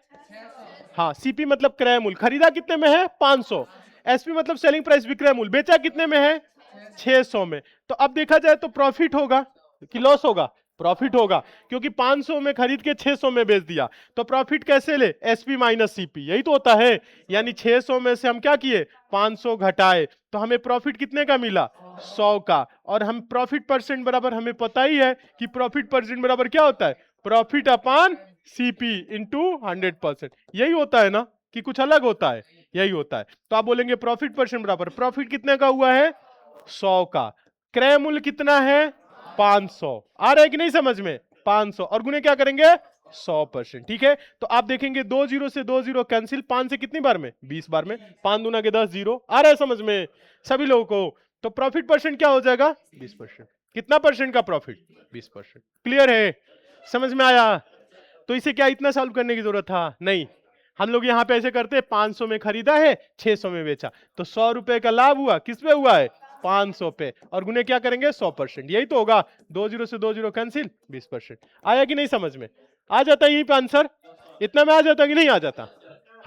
हाँ, सीपी मतलब क्रय मूल्य। खरीदा कितने में है? 500। एसपी मतलब सेलिंग प्राइस, विक्रय मूल्य। बेचा कितने में है? 600 में। तो अब देखा जाए तो प्रॉफिट होगा कि लॉस होगा? प्रॉफिट होगा, क्योंकि 500 में खरीद के 600 में बेच दिया। तो प्रॉफिट कैसे ले? एसपी माइनस सीपी, यही तो होता है। यानी 600 में से हम क्या किए? 500 घटाए, तो हमें प्रॉफिट कितने का मिला? 100 का। और हम प्रॉफिट परसेंट बराबर, हमें पता ही है कि प्रॉफिट परसेंट बराबर क्या होता है? Profit upon CP into 100%। यही होता है ना, कि कुछ अलग होता है? यही होता है। तो आप बोलेंगे प्रॉफिट परसेंट बराबर, प्रॉफिट कितने का हुआ है? 100 का। क्रय मूल्य कितना है? 500। आ रहा है कि नहीं समझ में? 500 और गुने क्या करेंगे? 100%। ठीक है, तो आप देखेंगे 2 जीरो से 2 जीरो कैंसिल। 5 से कितनी बार में? 20 बार में। 5 दूना के 10 जीरो। आ रहा है समझ में सभी लोगों को? तो प्रॉफिट परसेंट क्या हो जाएगा? 20%। कितना परसेंट का प्रॉफिट? 20%। क्लियर है? समझ में आया? तो इसे क्या इतना सॉल्व करने की जरूरत था? नहीं। हम लोग यहां पे ऐसे करते हैं, 500 में खरीदा है, 600 में बेचा, तो 100 रुपए का लाभ हुआ। किस पे हुआ है? 500 पे। और गुने क्या करेंगे? 100%। यही तो होगा। 2 जीरो से 2 जीरो कैंसिल, 20%। आया कि नहीं समझ में? आ जाता है यहीं पे आंसर? इतना में आ जाता कि नहीं आ जाता?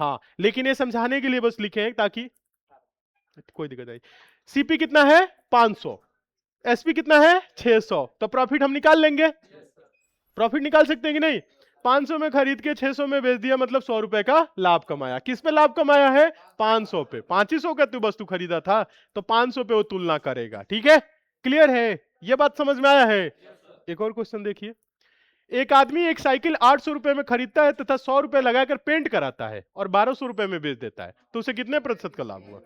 हाँ, लेकिन ये समझाने के लिए बस लिखे हैं ताकि कोई दिक्कत नहीं। सीपी कितना है? 500। एसपी कितना है? 600। तो प्रॉफिट हम निकाल लेंगे। प्रॉफिट निकाल सकते हैं कि नहीं? 500 में खरीद के 600 में बेच दिया, मतलब 100 रुपए का लाभ कमाया। किस पे लाभ कमाया है? 500 पे। 500 का तू वस्तु खरीदा था तो 500 पे वो तुलना करेगा। ठीक है, क्लियर है? ये बात समझ में आया है? एक और क्वेश्चन देखिए। एक आदमी एक साइकिल 800 रुपए में खरीदता है तथा 100 रुपए लगाकर पेंट कराता है और 1200 रुपए में बेच देता है, तो उसे कितने प्रतिशत का लाभ हुआ?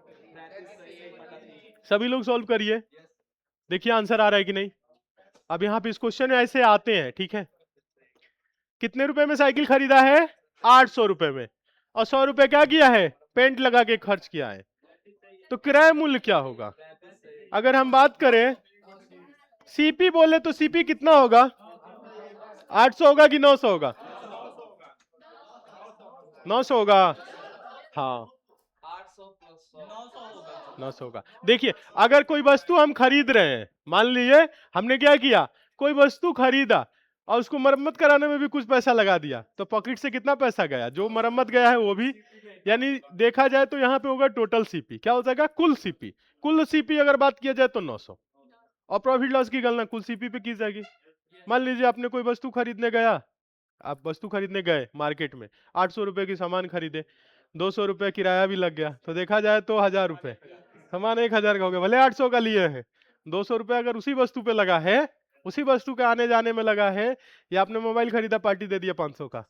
सभी लोग सॉल्व करिए, देखिए आंसर आ रहा है कि नहीं। अब यहाँ पे इस क्वेश्चन में ऐसे आते हैं, ठीक है। कितने रुपए में साइकिल खरीदा है? 800 रुपए में, और 100 रुपए क्या किया है? पेंट लगा के खर्च किया है। तो क्रय मूल्य क्या होगा? अगर हम बात करें सीपी बोले तो सीपी कितना होगा? 800 होगा कि 900 होगा? 900 होगा। हाँ 900 होगा। देखिए अगर कोई वस्तु हम खरीद रहे हैं, मान लीजिए हमने क्या किया, कोई वस्तु खरीदा और उसको मरम्मत कराने में भी कुछ पैसा लगा दिया, तो पॉकेट से कितना पैसा गया? जो मरम्मत गया है वो भी, यानी देखा जाए तो यहाँ पे होगा टोटल सीपी। क्या हो जाएगा? कुल सीपी। कुल सीपी अगर बात किया जाए तो 900, और प्रॉफिट लॉस की गणना कुल सीपी पे की जाएगी। मान लीजिए आपने कोई वस्तु खरीदने गया, आप वस्तु खरीदने गए मार्केट में, 800 रुपए की सामान खरीदे, 200 रुपए किराया भी लग गया, तो देखा जाए तो 1000 रुपए, सामान 1000 का हो गया, भले 800 का लिए हैं, 200 रुपए अगर उसी वस्तु पे लगा है, उसी वस्तु के आने जाने में लगा है, या आपने मोबाइल खरीदा, पार्टी दे दिया 500 का,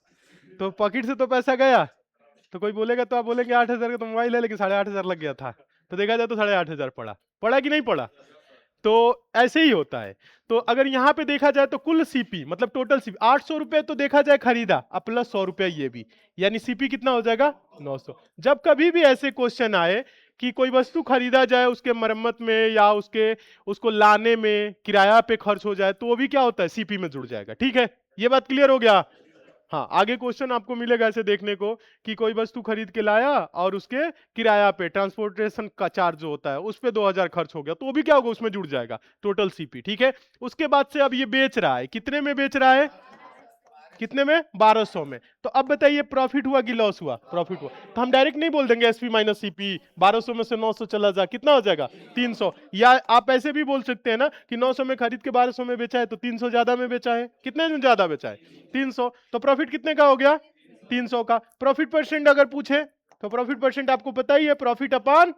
तो पॉकेट से तो पैसा गया। तो कोई बोलेगा तो आप बोलेंगे 8000 का तो मोबाइल है, लेकिन 8500 लग गया था, तो देखा जाए तो 8500 पड़ा। पड़ा कि नहीं पड़ा? तो ऐसे ही होता है। तो अगर यहां पे देखा जाए तो कुल सीपी मतलब टोटल सीपी 800 रुपए तो देखा जाए खरीदा, अब प्लस 100 रुपए ये भी, यानी सीपी कितना हो जाएगा? 900। जब कभी भी ऐसे क्वेश्चन आए कि कोई वस्तु खरीदा जाए, उसके मरम्मत में या उसको लाने में किराया पे खर्च हो जाए, तो वो भी क्या होता है? सीपी में जुड़ जाएगा। ठीक है, ये बात क्लियर हो गया? हाँ, आगे क्वेश्चन आपको मिलेगा ऐसे देखने को कि कोई वस्तु खरीद के लाया और उसके किराया पे, ट्रांसपोर्टेशन का चार्ज जो होता है उस पे 2000 खर्च हो गया, तो वो भी क्या होगा? उसमें जुड़ जाएगा टोटल सीपी। ठीक है, उसके बाद से अब ये बेच रहा है, कितने में बेच रहा है? कितने में? 1200 में। तो अब बताइए प्रॉफिट हुआ कि लॉस हुआ? प्रॉफिट हुआ। तो हम डायरेक्ट नहीं बोल देंगे एसपी माइनस सीपी, 1200 में से 900 चला जा, कितना हो जाएगा? 300। या आप ऐसे भी बोल सकते हैं ना कि 900 में खरीद के 1200 में बेचा है तो 300 ज्यादा में बेचा है। कितने में ज्यादा बेचा है? 300। तो प्रॉफिट कितने का हो गया? 300 का। प्रॉफिट परसेंट अगर पूछे तो प्रॉफिट परसेंट आपको पता ही है, प्रॉफिट अपॉन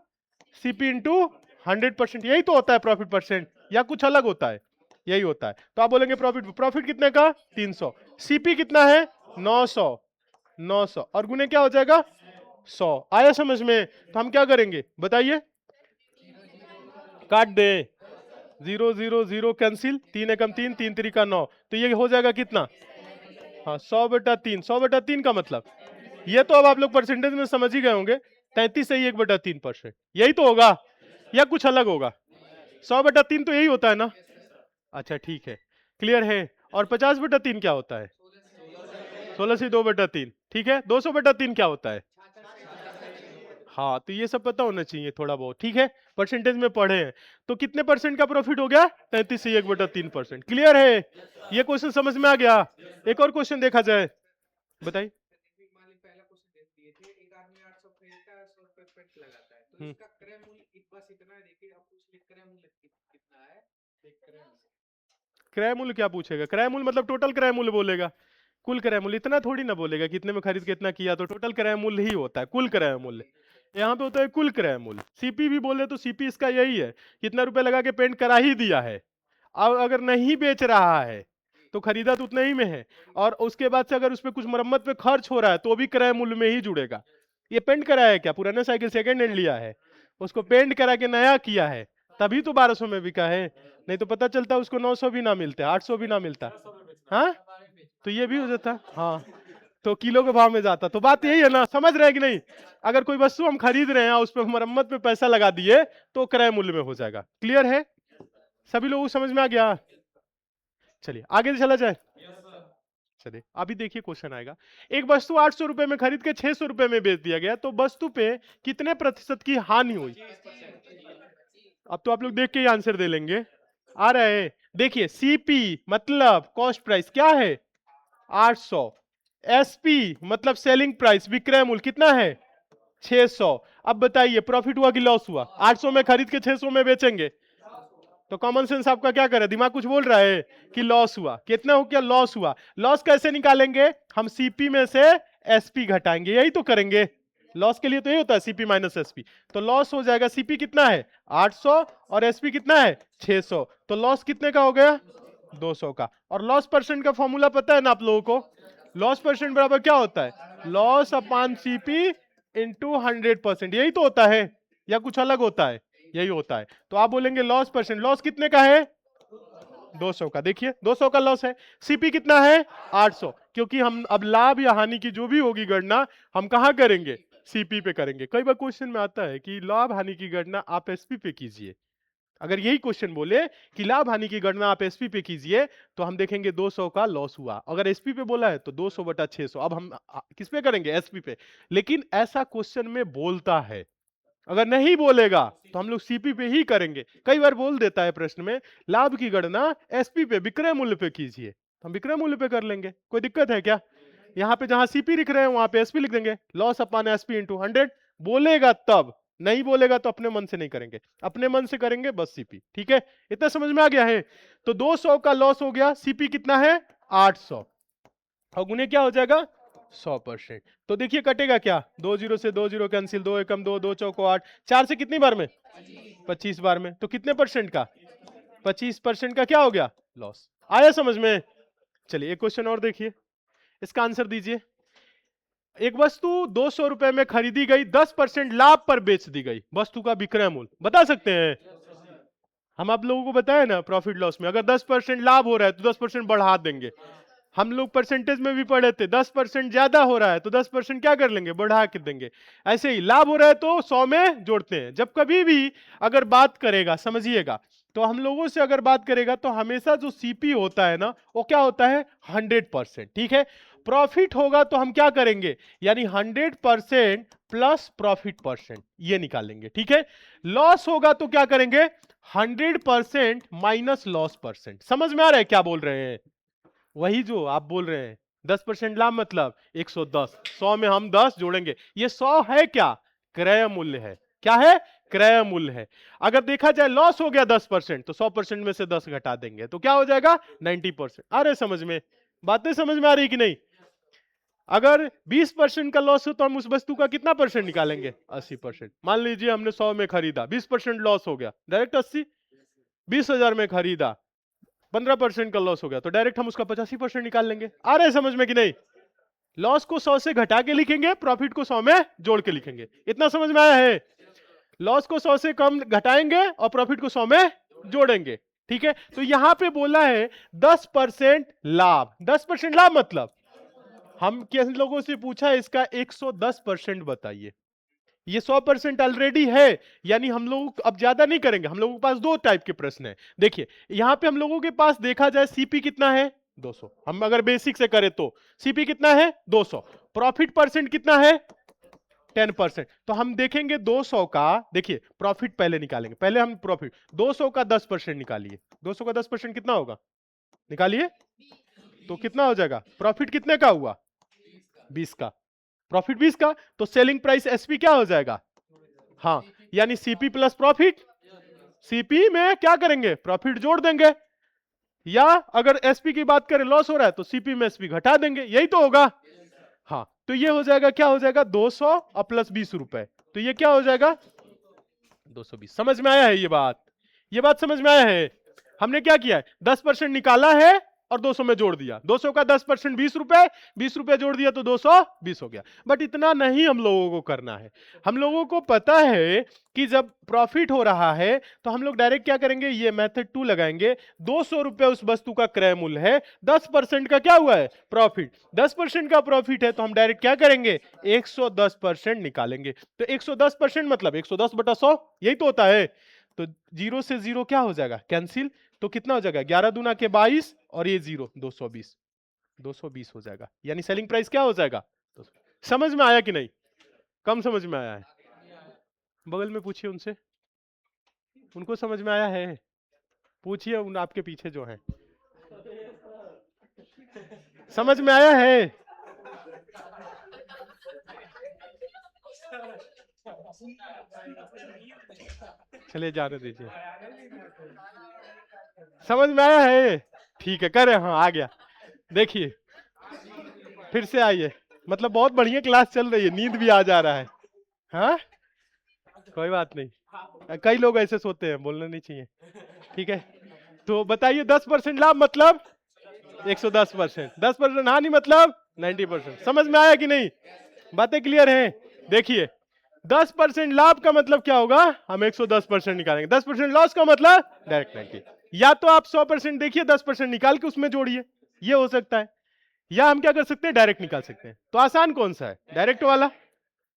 सीपी इंटू 100%, यही तो होता है प्रॉफिट परसेंट, या कुछ अलग होता है? यही होता है। तो आप बोलेंगे प्रॉफिट कितने का? 300। सीपी कितना है? 900। 900 और गुने क्या हो जाएगा? 100। आया समझ में? तो हम क्या करेंगे बताइए? काट दे, 0 0 0 कैंसिल, 3 एकम 3, 3 3 9, तो ये हो जाएगा कितना? हाँ 100/3। 100/3 का मतलब ये तो अब आप लोग परसेंटेज में समझ ही गए होंगे, 33 से ही 1/3%, यही तो होगा या कुछ अलग होगा? 100/3 तो यही होता है ना? अच्छा ठीक है, क्लियर है। और 50/3 क्या होता है? 16 से 2/3। ठीक है, 200/3 क्या होता है? हाँ, तो ये सब पता होना चाहिए थोड़ा बहुत। ठीक है, परसेंटेज में पढ़े हैं। तो कितने परसेंट का प्रॉफिट हो गया? 33 से 1/3%। क्लियर है? ये क्वेश्चन समझ में आ गया? एक और क्वेश्चन देखा जाए, बताइए। क्रय मूल्य क्या पूछेगा? क्रय मूल्य मतलब टोटल क्रय मूल्य बोलेगा, कुल क्रय मूल्य। इतना थोड़ी ना बोलेगा कितने में खरीद के इतना किया, तो टोटल क्रय मूल्य ही होता है, कुल क्रय मूल्य। यहाँ पे होता है कुल क्रय मूल्य। सीपी भी बोले तो सीपी इसका यही है, कितना रुपए लगा के पेंट करा ही दिया है। अब अगर नहीं बेच रहा है तो खरीदा तो उतना ही में है, और उसके बाद से अगर उस पर कुछ मरम्मत पे खर्च हो रहा है तो भी क्रय मूल्य में ही जुड़ेगा। ये पेंट कराया है क्या? पुराना साइकिल सेकेंड हैंड लिया है, उसको पेंट करा के नया किया है, तभी तो 1200 में बिका है। नहीं तो पता चलता उसको 900 भी ना मिलता, 800 भी ना मिलता। हाँ, तो ये भी हो जाता। हाँ, तो किलो के भाव में जाता। तो बात यही है ना, समझ रहे हैं कि नहीं? अगर कोई वस्तु हम खरीद रहे हैं उस पर मरम्मत पे पैसा लगा दिए तो क्रय मूल्य में हो जाएगा। क्लियर है? सभी लोगों को समझ में आ गया? चलिए आगे चला जाए। चलिए अभी देखिए क्वेश्चन आएगा। एक वस्तु 800 रुपए में खरीद के 600 रुपए में बेच दिया गया, तो वस्तु पे कितने प्रतिशत की हानि हुई? अब तो आप लोग देख के ही आंसर दे लेंगे। आ रहा है, देखिए सीपी मतलब कॉस्ट प्राइस क्या है? 800। एसपी मतलब सेलिंग प्राइस, विक्रय मूल्य कितना है? 600। अब बताइए प्रॉफिट हुआ कि लॉस हुआ? 800 में खरीद के 600 में बेचेंगे, तो कॉमन सेंस आपका क्या करे, दिमाग कुछ बोल रहा है कि लॉस हुआ, कितना हो गया, लॉस हुआ। लॉस कैसे निकालेंगे, हम सीपी में से एसपी घटाएंगे, यही तो करेंगे। लॉस के लिए तो ये होता है सीपी माइनस एसपी। तो लॉस हो जाएगा, सीपी कितना है 800 और एसपी कितना है 600, तो लॉस कितने का हो गया 200 का। और लॉस परसेंट का फॉर्मूला पता है ना आप लोगों को, लॉस परसेंट बराबर क्या होता है, लॉस अपॉन सीपी इंटू 100%, यही तो होता है या कुछ अलग होता है, यही होता है। तो आप बोलेंगे लॉस परसेंट, लॉस कितने का है 200 का, देखिए 200 का लॉस है। सीपी कितना है 800, क्योंकि हम अब लाभ या हानि की जो भी होगी गणना हम कहां करेंगे, सीपी पे करेंगे। कई बार क्वेश्चन में आता है कि लाभ हानि की गणना आप एसपी पे कीजिए। अगर यही क्वेश्चन बोले कि लाभ हानि की गणना आप एसपी पे कीजिए, तो हम देखेंगे 200 का लॉस हुआ। अगर एसपी पे बोला है तो 200 बटा 600, अब हम किस पे करेंगे, एसपी पे। लेकिन ऐसा क्वेश्चन में बोलता है, अगर नहीं बोलेगा तो हम लोग सीपी पे ही करेंगे। कई बार बोल देता है प्रश्न में लाभ की गणना एसपी पे, विक्रय मूल्य पे कीजिए, हम विक्रय मूल्य पे कर लेंगे, कोई दिक्कत है क्या। यहाँ पे जहां सीपी लिख रहे हैं वहां पे एसपी लिख देंगे, लॉस अपॉन एसपी इंटू 100। बोलेगा तब, नहीं बोलेगा तो अपने मन से नहीं करेंगे, अपने मन से करेंगे बस सीपी। ठीक है, इतना समझ में आ गया है। तो 200 का लॉस हो गया, सीपी कितना है 800, और गुने क्या हो जाएगा 100%। तो देखिए कटेगा क्या, 2 जीरो से 2 जीरो कैंसिल, 2 एकम 2, 2 चौको 8, 4 से कितनी बार में 25 बार में, तो कितने परसेंट का 25% का क्या हो गया लॉस। आया समझ में। चलिए एक क्वेश्चन और देखिए, इसका आंसर दीजिए। एक वस्तु 200 रुपए में खरीदी गई, 10% लाभ पर बेच दी गई, वस्तु का विक्रय मूल्य बता सकते हैं। हम आप लोगों को बताया ना प्रॉफिट लॉस में, अगर 10% लाभ हो रहा है तो 10% बढ़ा देंगे। हम लोग परसेंटेज में भी पढ़े थे, 10% ज्यादा हो रहा है तो 10% क्या कर लेंगे, बढ़ा के देंगे। ऐसे ही लाभ हो रहा है तो 100 में जोड़ते हैं। जब कभी भी अगर बात करेगा, समझिएगा, तो हम लोगों से अगर बात करेगा तो हमेशा जो सीपी होता है ना वो क्या होता है 100%। ठीक है, प्रॉफिट होगा तो हम क्या करेंगे, यानी 100% प्लस प्रॉफिट परसेंट ये निकालेंगे। ठीक है, लॉस होगा तो क्या करेंगे 100% माइनस लॉस परसेंट। समझ में आ रहा है क्या बोल रहे हैं, वही जो आप बोल रहे हैं 10% लाभ मतलब 110, 100 में हम 10 जोड़ेंगे। ये 100 है क्या, क्रय मूल्य है। क्या है, क्रय मूल्य है। अगर देखा जाए लॉस हो गया 10%, तो 100% में से 10 घटा देंगे तो क्या हो जाएगा 90%। अरे समझ में, बातें समझ में आ रही कि नहीं। अगर 20% का लॉस हो तो हम उस वस्तु का कितना परसेंट निकालेंगे 80%। मान लीजिए हमने 100 में खरीदा, 20% लॉस हो गया, डायरेक्ट 80। 20,000 में खरीदा, 15% का लॉस हो गया, तो डायरेक्ट हम उसका 85% निकाल लेंगे। आ रहे समझ में कि नहीं। लॉस को 100 से घटा के लिखेंगे, प्रॉफिट को 100 में जोड़ के लिखेंगे। इतना समझ में आया है। लॉस को 100 से कम घटाएंगे और प्रॉफिट को 100 में जोड़ेंगे। ठीक है, तो यहां पे बोला है 10% लाभ। 10% लाभ मतलब हम किन लोगों से पूछा, इसका 110% बताइए। ये 100% ऑलरेडी है, यानी हम लोग अब ज्यादा नहीं करेंगे। हम लोगों के पास दो टाइप के प्रश्न है। देखिए यहां पे हम लोगों के पास देखा जाए सीपी कितना है 200, हम अगर बेसिक से करें तो सीपी कितना है 200, प्रॉफिट परसेंट कितना है 10%। तो हम देखेंगे 200 का, देखिए प्रॉफिट पहले निकालेंगे, पहले हम प्रॉफिट 200 का 10% निकालिए। 200 का 10% कितना होगा, निकालिए, तो कितना हो जाएगा, प्रॉफिट कितने का हुआ 20 का, प्रॉफिट 20 का, तो सेलिंग प्राइस एसपी क्या हो जाएगा, हाँ, यानी सीपी प्लस प्रॉफिट। सीपी में क्या करेंगे, प्रॉफिट जोड़ देंगे, या अगर एसपी की बात करें लॉस हो रहा है तो सीपी में एसपी घटा देंगे, यही तो होगा। हाँ, तो ये हो जाएगा, क्या हो जाएगा 200 और प्लस 20 रुपए, तो ये क्या हो जाएगा 220। समझ में आया है ये बात, ये बात समझ में आया है। हमने क्या किया है 10% निकाला है और 200 में जोड़ दिया। 200 का 10% 20 रुपए, 20 रुपए जोड़ दिया तो 220 हो गया। बट इतना नहीं हम लोगों को करना है। हम लोगों को पता है कि जब प्रॉफिट हो रहा है तो हम लोग डायरेक्ट क्या करेंगे, ये मेथड 2 लगाएंगे। 200 रुपए उस वस्तु का क्रय मूल्य है, 10% का क्या हुआ है प्रॉफिट, 10% का प्रॉफिट है तो हम डायरेक्ट क्या करेंगे 110% निकालेंगे। तो 110% मतलब 110 बटा 100, यही तो होता है। तो जीरो से जीरो क्या हो जाएगा कैंसिल, तो कितना हो जाएगा 11 दूना के 22 और ये जीरो 220, 220 हो जाएगा, यानी सेलिंग प्राइस क्या हो जाएगा। समझ में आया कि नहीं, कम समझ में आया है। बगल में पूछिए उनसे, उनको समझ में आया है, पूछिए उन आपके पीछे जो है, समझ में आया है। चलिए जाने दीजिए। समझ में आया है? ठीक है, करे, हाँ आ गया। देखिए फिर से आइए, मतलब बहुत बढ़िया क्लास चल रही है, नींद भी आ जा रहा है। हाँ कोई बात नहीं, कई लोग ऐसे सोते हैं, बोलना नहीं चाहिए। ठीक है, तो बताइए 10% लाभ मतलब 110%, 10% हानि मतलब 90%। समझ में आया कि नहीं? बातें क्लियर हैं? देखिए 10% लाभ का मतलब क्या होगा, हम 110% निकालेंगे। 10% लॉस का मतलब डायरेक्ट 90। या तो आप 100% देखिए, 10% निकाल के उसमें जोड़िए, ये हो सकता है। या हम क्या कर सकते हैं, डायरेक्ट निकाल सकते हैं। तो आसान कौन सा है, डायरेक्ट वाला।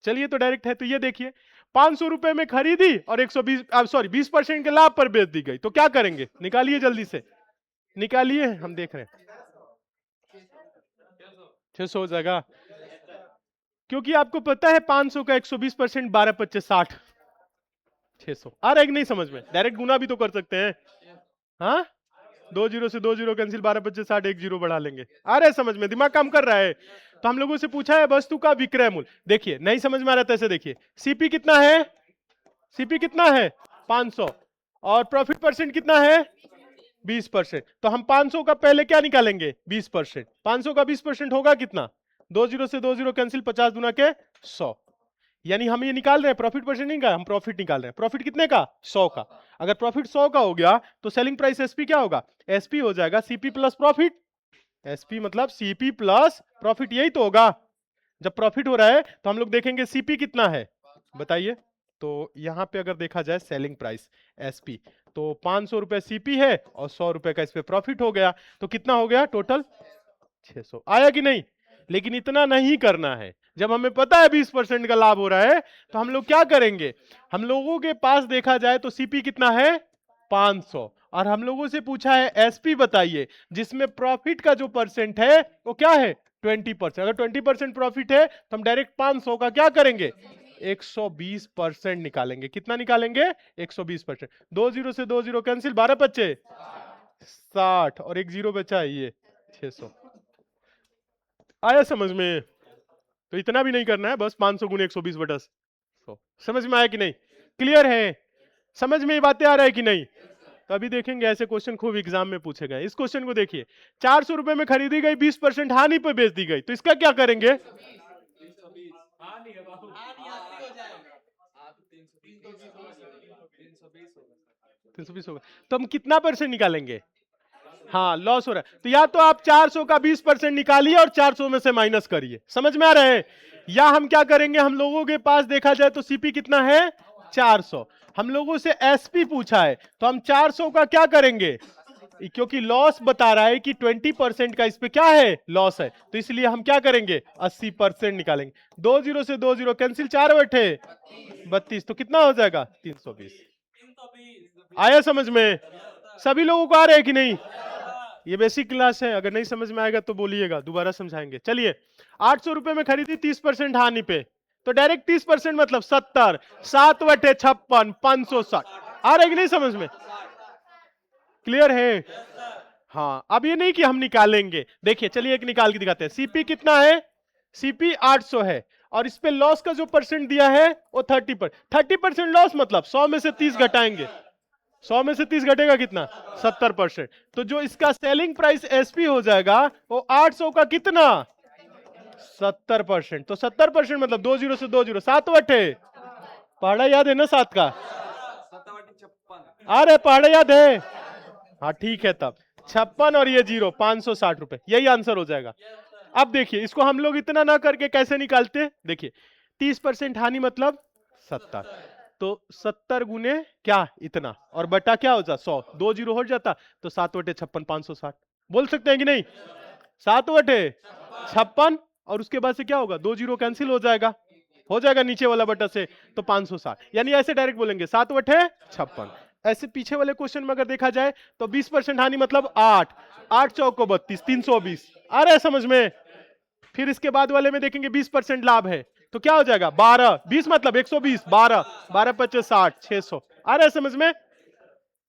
चलिए तो डायरेक्ट है, तो ये देखिए 500 रुपए में खरीदी और 120 सॉरी 20% के लाभ पर बेच दी गई, तो क्या करेंगे, निकालिए जल्दी से, निकालिए, हम देख रहे हैं। 600 हो जाएगा, क्योंकि आपको पता है 500 का 120%, 12 25 60, 600 आ रहा है कि नहीं समझ में? डायरेक्ट गुना भी तो कर सकते हैं। हाँ, 2 जीरो से 2 जीरो कैंसिल, 12 25 60, 1 जीरो बढ़ा लेंगे। आ रहा है समझ में? दिमाग काम कर रहा है? तो हम लोगों से पूछा है वस्तु का विक्रय मूल्य। देखिए नहीं समझ में आ रहा था, ऐसे देखिए सीपी कितना है, सीपी कितना है 500, और प्रॉफिट परसेंट कितना है 20%। तो हम 500 का पहले क्या निकालेंगे, 20%। 500 का 20% होगा कितना, 2 जीरो से 2 जीरो कैंसिल, 50 दुना के 100। यानी हम ये निकाल रहे हैं प्रॉफिट परसेंट नहीं का, हम प्रॉफिट निकाल रहे हैं। प्रॉफिट कितने का, 100 का। अगर प्रॉफिट 100 का हो गया तो सेलिंग प्राइस एसपी क्या होगा, एसपी हो जाएगा सीपी प्लस प्रॉफिट। एसपी मतलब सीपी प्लस प्रॉफिट, यही तो होगा। जब प्रॉफिट हो रहा है तो हम लोग देखेंगे सीपी कितना है, बताइए। तो यहां पे अगर देखा जाए सेलिंग प्राइस एसपी, तो 500 रुपए सीपी है और 100 रुपए का इस पे प्रॉफिट हो गया, तो कितना हो गया टोटल 600। आया कि नहीं? लेकिन इतना नहीं करना है, जब हमें पता है 20% का लाभ हो रहा है तो हम लोग क्या करेंगे, हम लोगों के पास देखा जाए तो सीपी कितना है 500, और हम लोगों से पूछा है एसपी बताइए, जिसमें प्रॉफिट का जो परसेंट है वो क्या है 20%। अगर 20% प्रॉफिट है तो हम डायरेक्ट 500 का क्या करेंगे 120% निकालेंगे। कितना निकालेंगे 120%। 2 जीरो से 2 जीरो कैंसिल, 12 बच्चे 60, और एक जीरो बचा है ये 600। आया समझ में? तो इतना भी नहीं करना है, बस 500 गुने 120 बटा 100। समझ में आया कि नहीं? क्लियर है? समझ में ये बातें आ रहा है कि नहीं? तो अभी देखेंगे ऐसे क्वेश्चन खूब एग्जाम में पूछे गए। इस क्वेश्चन को देखिए, 400 रुपए में खरीदी गई, 20% हानि पर बेच दी गई, तो इसका क्या करेंगे, 320 होगा, तो हम कितना परसेंट निकालेंगे, हाँ लॉस हो रहा है, तो या तो आप 400 का 20% निकालिए और 400 में से माइनस करिए। समझ में आ रहा है? या हम क्या करेंगे, हम लोगों के पास देखा जाए तो सीपी कितना है 400, हम लोगों से एसपी पूछा है, तो हम 400 का क्या करेंगे, क्योंकि लॉस बता रहा है कि 20% का इस पे क्या है लॉस है, तो इसलिए हम क्या करेंगे 80% निकालेंगे। 2 जीरो से 2 जीरो कैंसिल, 4 बैठे 32, तो कितना हो जाएगा 320। आया समझ में? सभी लोगों को आ रहा है कि नहीं? ये बेसिक क्लास है, अगर नहीं समझ में आएगा तो बोलिएगा, दोबारा समझाएंगे। चलिए 800 रुपए में खरीदी, 30% हानि पे, तो डायरेक्ट 30% मतलब 70, 7 बटे 56, 560। आ रहा है कि नहीं समझ में? क्लियर है? हाँ, अब ये नहीं कि हम निकालेंगे, देखिए चलिए एक निकाल के दिखाते हैं। सीपी कितना है, सीपी 800 है, और इस पे लॉस का जो परसेंट दिया है वो 30% लॉस मतलब 100 में से 30 घटाएंगे, 100 में से 30 घटेगा कितना 70%। तो जो इसका सेलिंग प्राइस एसपी हो जाएगा वो 800 का कितना 70%। तो 70% मतलब 2 जीरो से 2 जीरो, 7 बटे, पहाड़ा याद है ना 7 का, अरे पहाड़ा याद है, हाँ ठीक है, तब 56 और ये जीरो 560 रुपए, यही आंसर हो जाएगा। अब देखिए इसको हम लोग इतना ना करके कैसे निकालते, देखिए 30% हानि मतलब 70, तो 70 गुने क्या इतना, और बटा क्या हो जाता 100, 2 जीरो हो जाता, तो 7 बटे 56, 560। बोल सकते हैं कि नहीं, 7 बटे 56, और उसके बाद से क्या होगा 2 जीरो कैंसिल हो जाएगा नीचे वाला बटा से, तो 560। यानी ऐसे डायरेक्ट बोलेंगे 7 बटे 56। ऐसे पीछे वाले क्वेश्चन में अगर देखा जाए तो 20% हानि मतलब 8, 8 चौक को 32, 320। आ रहा है समझ में? फिर इसके बाद वाले में देखेंगे 20% लाभ है, तो क्या हो जाएगा 12, 20 मतलब 120, 12, 12 25 60, 600। आ रहा है समझ में?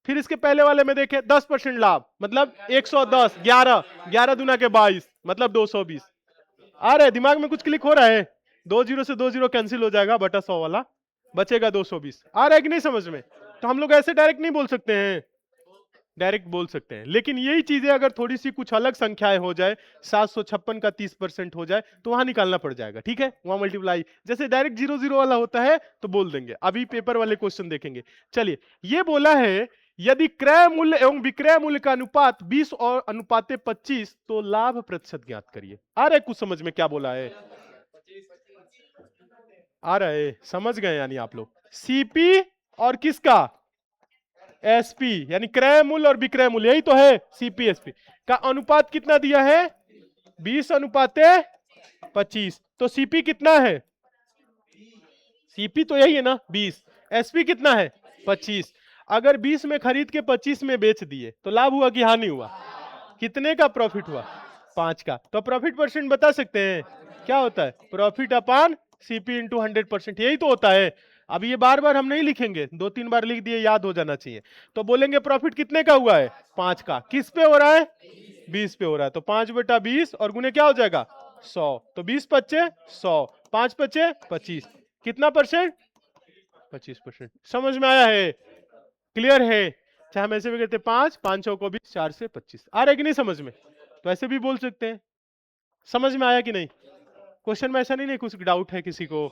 फिर इसके पहले वाले में देखें 10% लाभ मतलब 110, 11, 11 दुना के 22 मतलब 220। आ रहा है, दिमाग में कुछ क्लिक हो रहा है? 2 जीरो से 2 जीरो कैंसिल हो जाएगा, बटा 100 वाला बचेगा 220। आ रहा है कि नहीं समझ में? तो हम लोग ऐसे डायरेक्ट नहीं बोल सकते हैं, डायरेक्ट बोल सकते हैं। लेकिन यही चीजें अगर थोड़ी सी कुछ अलग संख्याएं हो जाए, 756 का 30% हो जाए, तो वहां निकालना पड़ जाएगा। ठीक है, वहां मल्टीप्लाई, जैसे डायरेक्ट 0 0 वाला होता है तो बोल देंगे। अभी पेपर वाले क्वेश्चन देखेंगे। चलिए, ये बोला है यदि क्रय मूल्य एवं विक्रय मूल्य का अनुपात 20 और अनुपाते 25, तो लाभ प्रतिशत ज्ञात करिए। आ रहा है कुछ समझ में क्या बोला है? आ रहा है, समझ गए यानी आप लोग। सीपी और किसका? एसपी, यानी क्रय मूल्य और विक्रय मूल्य, यही तो है। सीपीएसपी का अनुपात कितना दिया है? 20 अनुपाते 25। तो सीपी कितना है? सीपी तो यही है ना, 20। एसपी कितना है? 25। अगर 20 में खरीद के 25 में बेच दिए तो लाभ हुआ कि हानि हुआ? कितने का प्रॉफिट हुआ? 5 का। तो प्रॉफिट परसेंट बता सकते हैं क्या होता है? प्रॉफिट अपॉन सीपी इंटू 100%, यही तो होता है। अब ये बार बार हम नहीं लिखेंगे, 2 3 बार लिख दिए, याद हो जाना चाहिए। तो बोलेंगे प्रॉफिट कितने का हुआ है? 5 का। किस पे हो रहा है? 20 पे हो रहा है। तो 5/20 और गुने क्या हो जाएगा? 100। तो 20 पच्चे 100, 5 पच्चे 25। कितना परसेंट? 25%। समझ में आया है? क्लियर है? चाहे हम ऐसे भी कहते 5 5 को 20, 4 से 25। आ रहा है कि नहीं समझ में? तो ऐसे भी बोल सकते हैं। समझ में आया कि नहीं? क्वेश्चन में ऐसा नहीं नहीं कुछ डाउट है किसी को?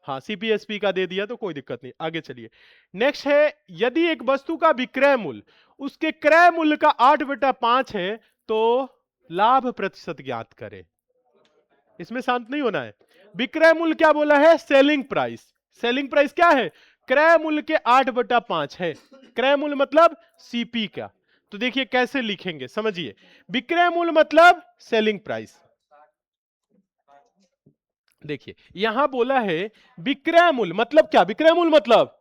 हाँ, सीपीएसपी का दे दिया तो कोई दिक्कत नहीं, आगे चलिए। नेक्स्ट है, यदि एक वस्तु का विक्रय मूल्य उसके क्रय मूल्य का 8/5 है, तो लाभ प्रतिशत ज्ञात करें। इसमें शांत नहीं होना है। विक्रय मूल्य क्या बोला है? Selling price. सेलिंग प्राइस क्या है? क्रय मूल्य के 8/5 है। क्रय मूल्य मतलब सीपी का। तो देखिए कैसे लिखेंगे, समझिए। विक्रय मूल्य मतलब सेलिंग प्राइस। देखिए यहां बोला है विक्रय मूल्य मतलब क्या? विक्रय मूल्य मतलब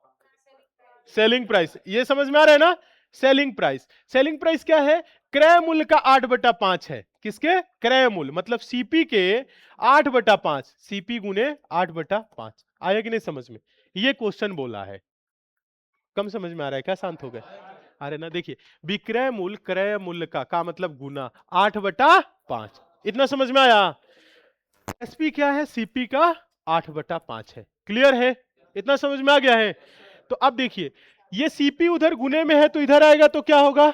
सेलिंग प्राइस। ये समझ में आ रहा है ना? Selling price. सेलिंग प्राइस क्या है? क्रय मूल्य का 8/5 है। किसके? क्रय मूल्य मतलब सीपी के 8/5। सीपी गुने 8/5। आया कि नहीं समझ में? ये क्वेश्चन बोला है। कम समझ में आ रहा है क्या? शांत हो गए? अरे ना, देखिए विक्रय मूल्य क्रय मूल्य का मतलब गुना 8/5। इतना समझ में आया? एसपी क्या है? सीपी का 8/5 है। क्लियर है? इतना समझ में आ गया है? तो अब देखिए, ये सीपी उधर गुने में है तो इधर आएगा तो क्या होगा?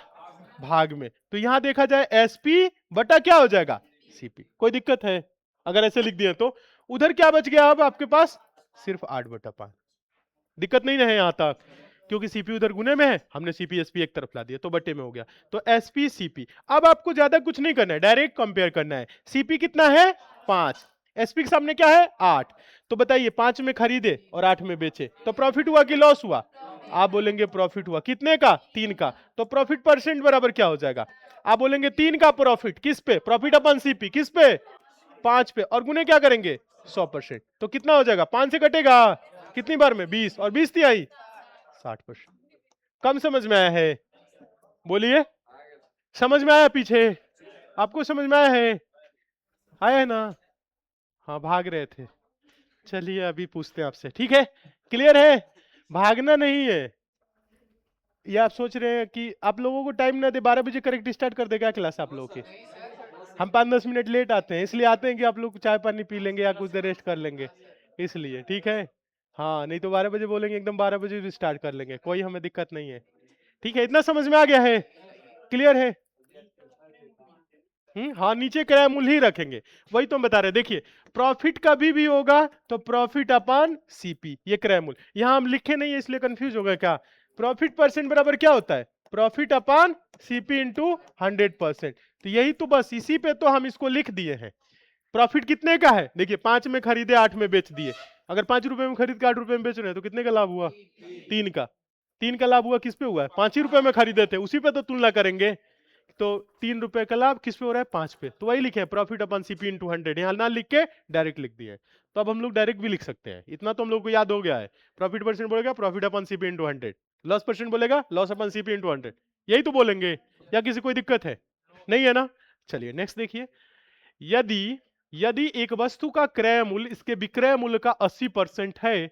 भाग में। तो यहां देखा जाए एसपी बटा क्या हो जाएगा? सीपी। कोई दिक्कत है अगर ऐसे लिख दिए तो? उधर क्या बच गया अब आपके पास? सिर्फ 8/5। दिक्कत नहीं है यहां तक, क्योंकि सीपी उधर गुने में है, हमने सीपी एसपी एक तरफ ला दिया तो बटे में हो गया। तो एसपी सीपी। अब आपको ज्यादा कुछ नहीं करना है, डायरेक्ट कंपेयर करना है। सीपी कितना है? 5। एसपी के सामने क्या है? 8। तो बताइए 5 में खरीदे और 8 में बेचे तो प्रॉफिट हुआ कि लॉस हुआ? आप बोलेंगे प्रॉफिट हुआ। कितने का? 3 का। तो प्रॉफिट परसेंट बराबर क्या हो जाएगा? आप बोलेंगे 3 का प्रॉफिट किस पे? प्रॉफिट अपन सीपी किस पे? 5 पे। और गुने क्या करेंगे? 100%। तो कितना हो जाएगा? 5 से कटेगा कितनी बार में? 20। और 20 तिहाई 60%। कम समझ में आया है? बोलिए, समझ में आया? पीछे आपको समझ में आया है? आया है ना? हाँ, भाग रहे थे। चलिए अभी पूछते हैं आपसे, ठीक है? क्लियर है? भागना नहीं है। ये आप सोच रहे हैं कि आप लोगों को टाइम ना दे, 12 बजे करेक्ट स्टार्ट कर देगा क्लास आप लोगों की? हम 5-10 मिनट लेट आते हैं, इसलिए आते हैं कि आप लोग चाय पानी पी लेंगे या कुछ देर रेस्ट कर लेंगे, इसलिए। ठीक है? हाँ, नहीं तो 12 बजे बोलेंगे एकदम 12 बजे भी स्टार्ट कर लेंगे, कोई हमें दिक्कत नहीं है। ठीक है, इतना समझ में आ गया है? क्लियर है? हाँ, नीचे क्रय मूल्य ही रखेंगे, वही तो हम बता रहे हैं। देखिए प्रॉफिट कभी भी होगा तो प्रॉफिट अपॉन सीपी, ये क्रय मूल्य। यहां हम लिखे नहीं है इसलिए कंफ्यूज हो गए क्या? प्रॉफिट परसेंट बराबर क्या होता है? Profit upon CP into 100%। तो यही तो, बस इसी पे तो हम इसको लिख दिए हैं। प्रॉफिट कितने का है? देखिए 5 में खरीदे 8 में बेच दिए। अगर 5 रुपए में खरीद के 8 रुपए में बेच रहे हैं तो कितने का लाभ हुआ? 3 का। 3 का लाभ हुआ किस पे हुआ है? 5 ही रुपए में खरीदे थे, उसी पे तो तुलना करेंगे। तो 3 रुपए का लाभ किस पे हो रहा है? 5 पे। तो वही लिखे प्रॉफिट अपन सीपी इंटू 100, यहाँ ना लिख के डायरेक्ट लिख दिए। तो अब हम लोग डायरेक्ट भी लिख सकते हैं, इतना तो हम लोग को याद हो गया है। प्रॉफिट परसेंट बोलेगा प्रॉफिट अपन सीपी इंटू 100, लॉस परसेंट बोलेगा लॉस अपन सीपी इंटू 100। यही तो बोलेंगे, या किसी कोई दिक्कत है? नहीं है ना? चलिए नेक्स्ट देखिए। यदि यदि एक वस्तु का क्रय मूल्य इसके विक्रय मूल्य का 80% है,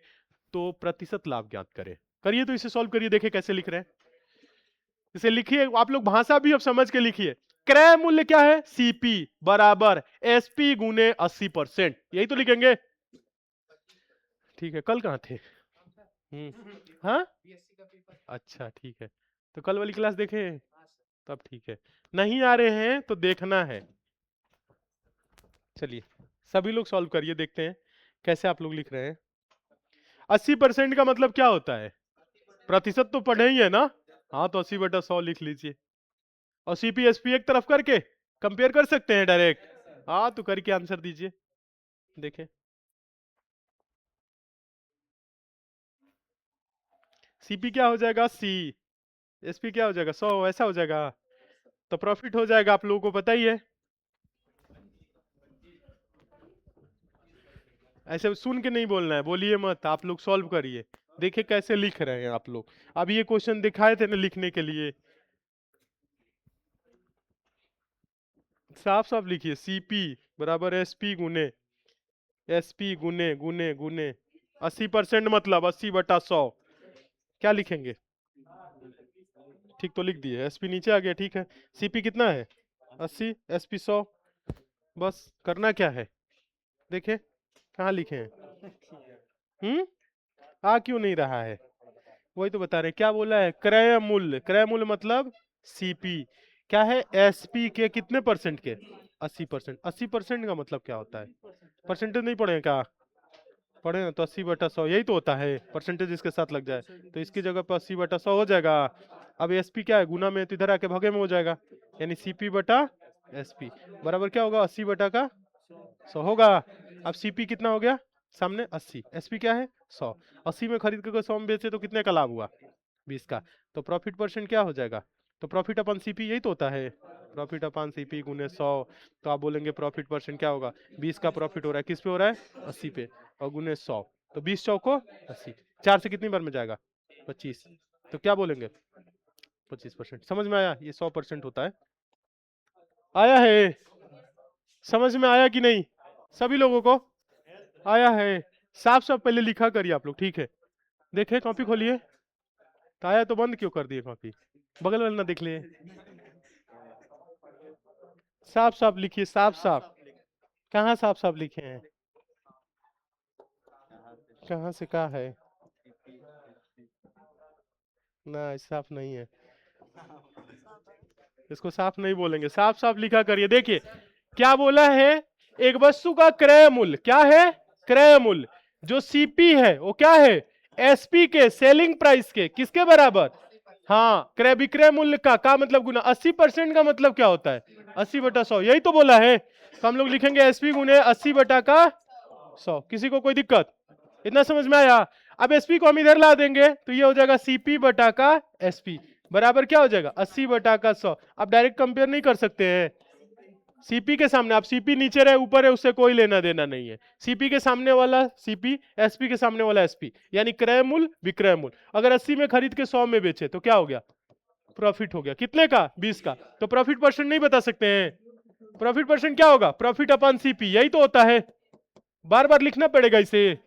तो प्रतिशत लाभ ज्ञात करें। करिए तो इसे सॉल्व करिए, देखिए कैसे लिख रहे हैं। इसे लिखिए, आप लोग भाषा भी अब समझ के लिखिए। क्रय मूल्य क्या है? सीपी बराबर एसपी गुने 80%, यही तो लिखेंगे। ठीक है, कल कहाँ थे? हाँ, अच्छा ठीक है। तो कल वाली क्लास देखें? तब ठीक है, नहीं आ रहे हैं तो देखना है। चलिए सभी लोग सॉल्व करिए, देखते हैं कैसे आप लोग लिख रहे हैं। 80% का मतलब क्या होता है? प्रतिशत तो पढ़े ही है ना। हाँ तो 80/100 लिख लीजिए, और सीपी एसपी एक तरफ करके कंपेयर कर सकते हैं डायरेक्ट। हाँ तो करके आंसर दीजिए, देखें। सीपी क्या हो जाएगा? 80। एसपी क्या हो जाएगा? 100। ऐसा हो जाएगा, तो प्रॉफिट हो जाएगा, आप लोगों को पता ही है। ऐसे सुन के नहीं बोलना है, बोलिए मत, आप लोग सॉल्व करिए, देखिए कैसे लिख रहे हैं आप लोग। अब ये क्वेश्चन दिखाए थे ना लिखने के लिए, साफ साफ लिखिए, सीपी बराबर एसपी गुने एसपी गुने गुने गुने 80% मतलब 80/100। क्या लिखेंगे? ठीक तो लिख दिए, एसपी नीचे आ गया, ठीक है। सीपी कितना है? 80, एसपी 100। बस करना क्या है, देखे कहाँ लिखे हैं। आ क्यों नहीं रहा है? वही तो बता रहे हैं। क्या बोला है? क्रय मूल्य, क्रय मूल्य मतलब सीपी क्या है? एसपी के कितने परसेंट के? 80%। 80% का मतलब क्या होता है? परसेंटेज नहीं पढ़े क्या? पढ़े ना, तो 80/100 यही तो होता है, परसेंटेज इसके साथ लग जाए तो इसकी जगह पर 80/100 हो जाएगा। अब एसपी क्या है? गुना में, तो इधर आके भगे में हो जाएगा, यानी सीपी बटा एसपी बराबर क्या होगा? 80 का 100 होगा। अब सीपी कितना हो गया सामने? 80। एसपी क्या है? 100। 80 में खरीद के 100 में बेचे तो कितने का लाभ हुआ? 20 का। तो प्रॉफिट परसेंट क्या हो जाएगा? तो प्रॉफिट अपन सीपी यही तो होता है, प्रॉफिट अपन सीपी गुने 100। तो आप बोलेंगे प्रॉफिट परसेंट क्या होगा? 20 का प्रॉफिट हो रहा है, किस पे हो रहा है? 80 पे, और गुने 100, तो 20 चौको 80। 4 से कितनी बार में जाएगा? 25। तो क्या बोलेंगे? 25%। समझ में आया? ये 100% होता है। आया है? समझ में आया कि नहीं सभी लोगों को? आया है? साफ साफ पहले लिखा करिए आप लोग, ठीक है। देखे कॉपी खोलिए, तो आया तो बंद क्यों कर दिए कॉपी? बगल वाले ना देख लिए। साफ साफ लिखिए, साफ साफ। कहाँ साफ साफ लिखे हैं? कहाँ से कहा है? ना साफ नहीं है, इसको साफ नहीं बोलेंगे, साफ साफ लिखा करिए। देखिए क्या बोला है, एक वस्तु का क्रय मूल्य क्या है? क्रय मूल्य। जो सीपी है वो क्या है? एसपी के, सेलिंग प्राइस के, किसके बराबर? हाँ, क्रय विक्रय मूल्य का मतलब गुना 80% का मतलब क्या होता है? 80/100, यही तो बोला है। तो हम लोग लिखेंगे एसपी गुने 80/100। किसी को कोई दिक्कत? इतना समझ में आया? अब एसपी को हम इधर ला देंगे तो ये हो जाएगा सीपी बटा का एसपी बराबर क्या हो जाएगा? 80/100। अब डायरेक्ट कंपेयर नहीं कर सकते हैं, सीपी के सामने, आप सीपी नीचे रहे ऊपर है उससे कोई लेना देना नहीं है। सीपी के सामने वाला सीपी, एसपी के सामने वाला एसपी, यानी क्रय मूल्य विक्रय मूल्य। अगर 80 में खरीद के 100 में बेचे तो क्या हो गया? प्रॉफिट हो गया। कितने का? 20 का। तो प्रॉफिट परसेंट नहीं बता सकते हैं? प्रॉफिट परसेंट क्या होगा? प्रॉफिट अपन सीपी, यही तो होता है। बार बार लिखना पड़ेगा इसे,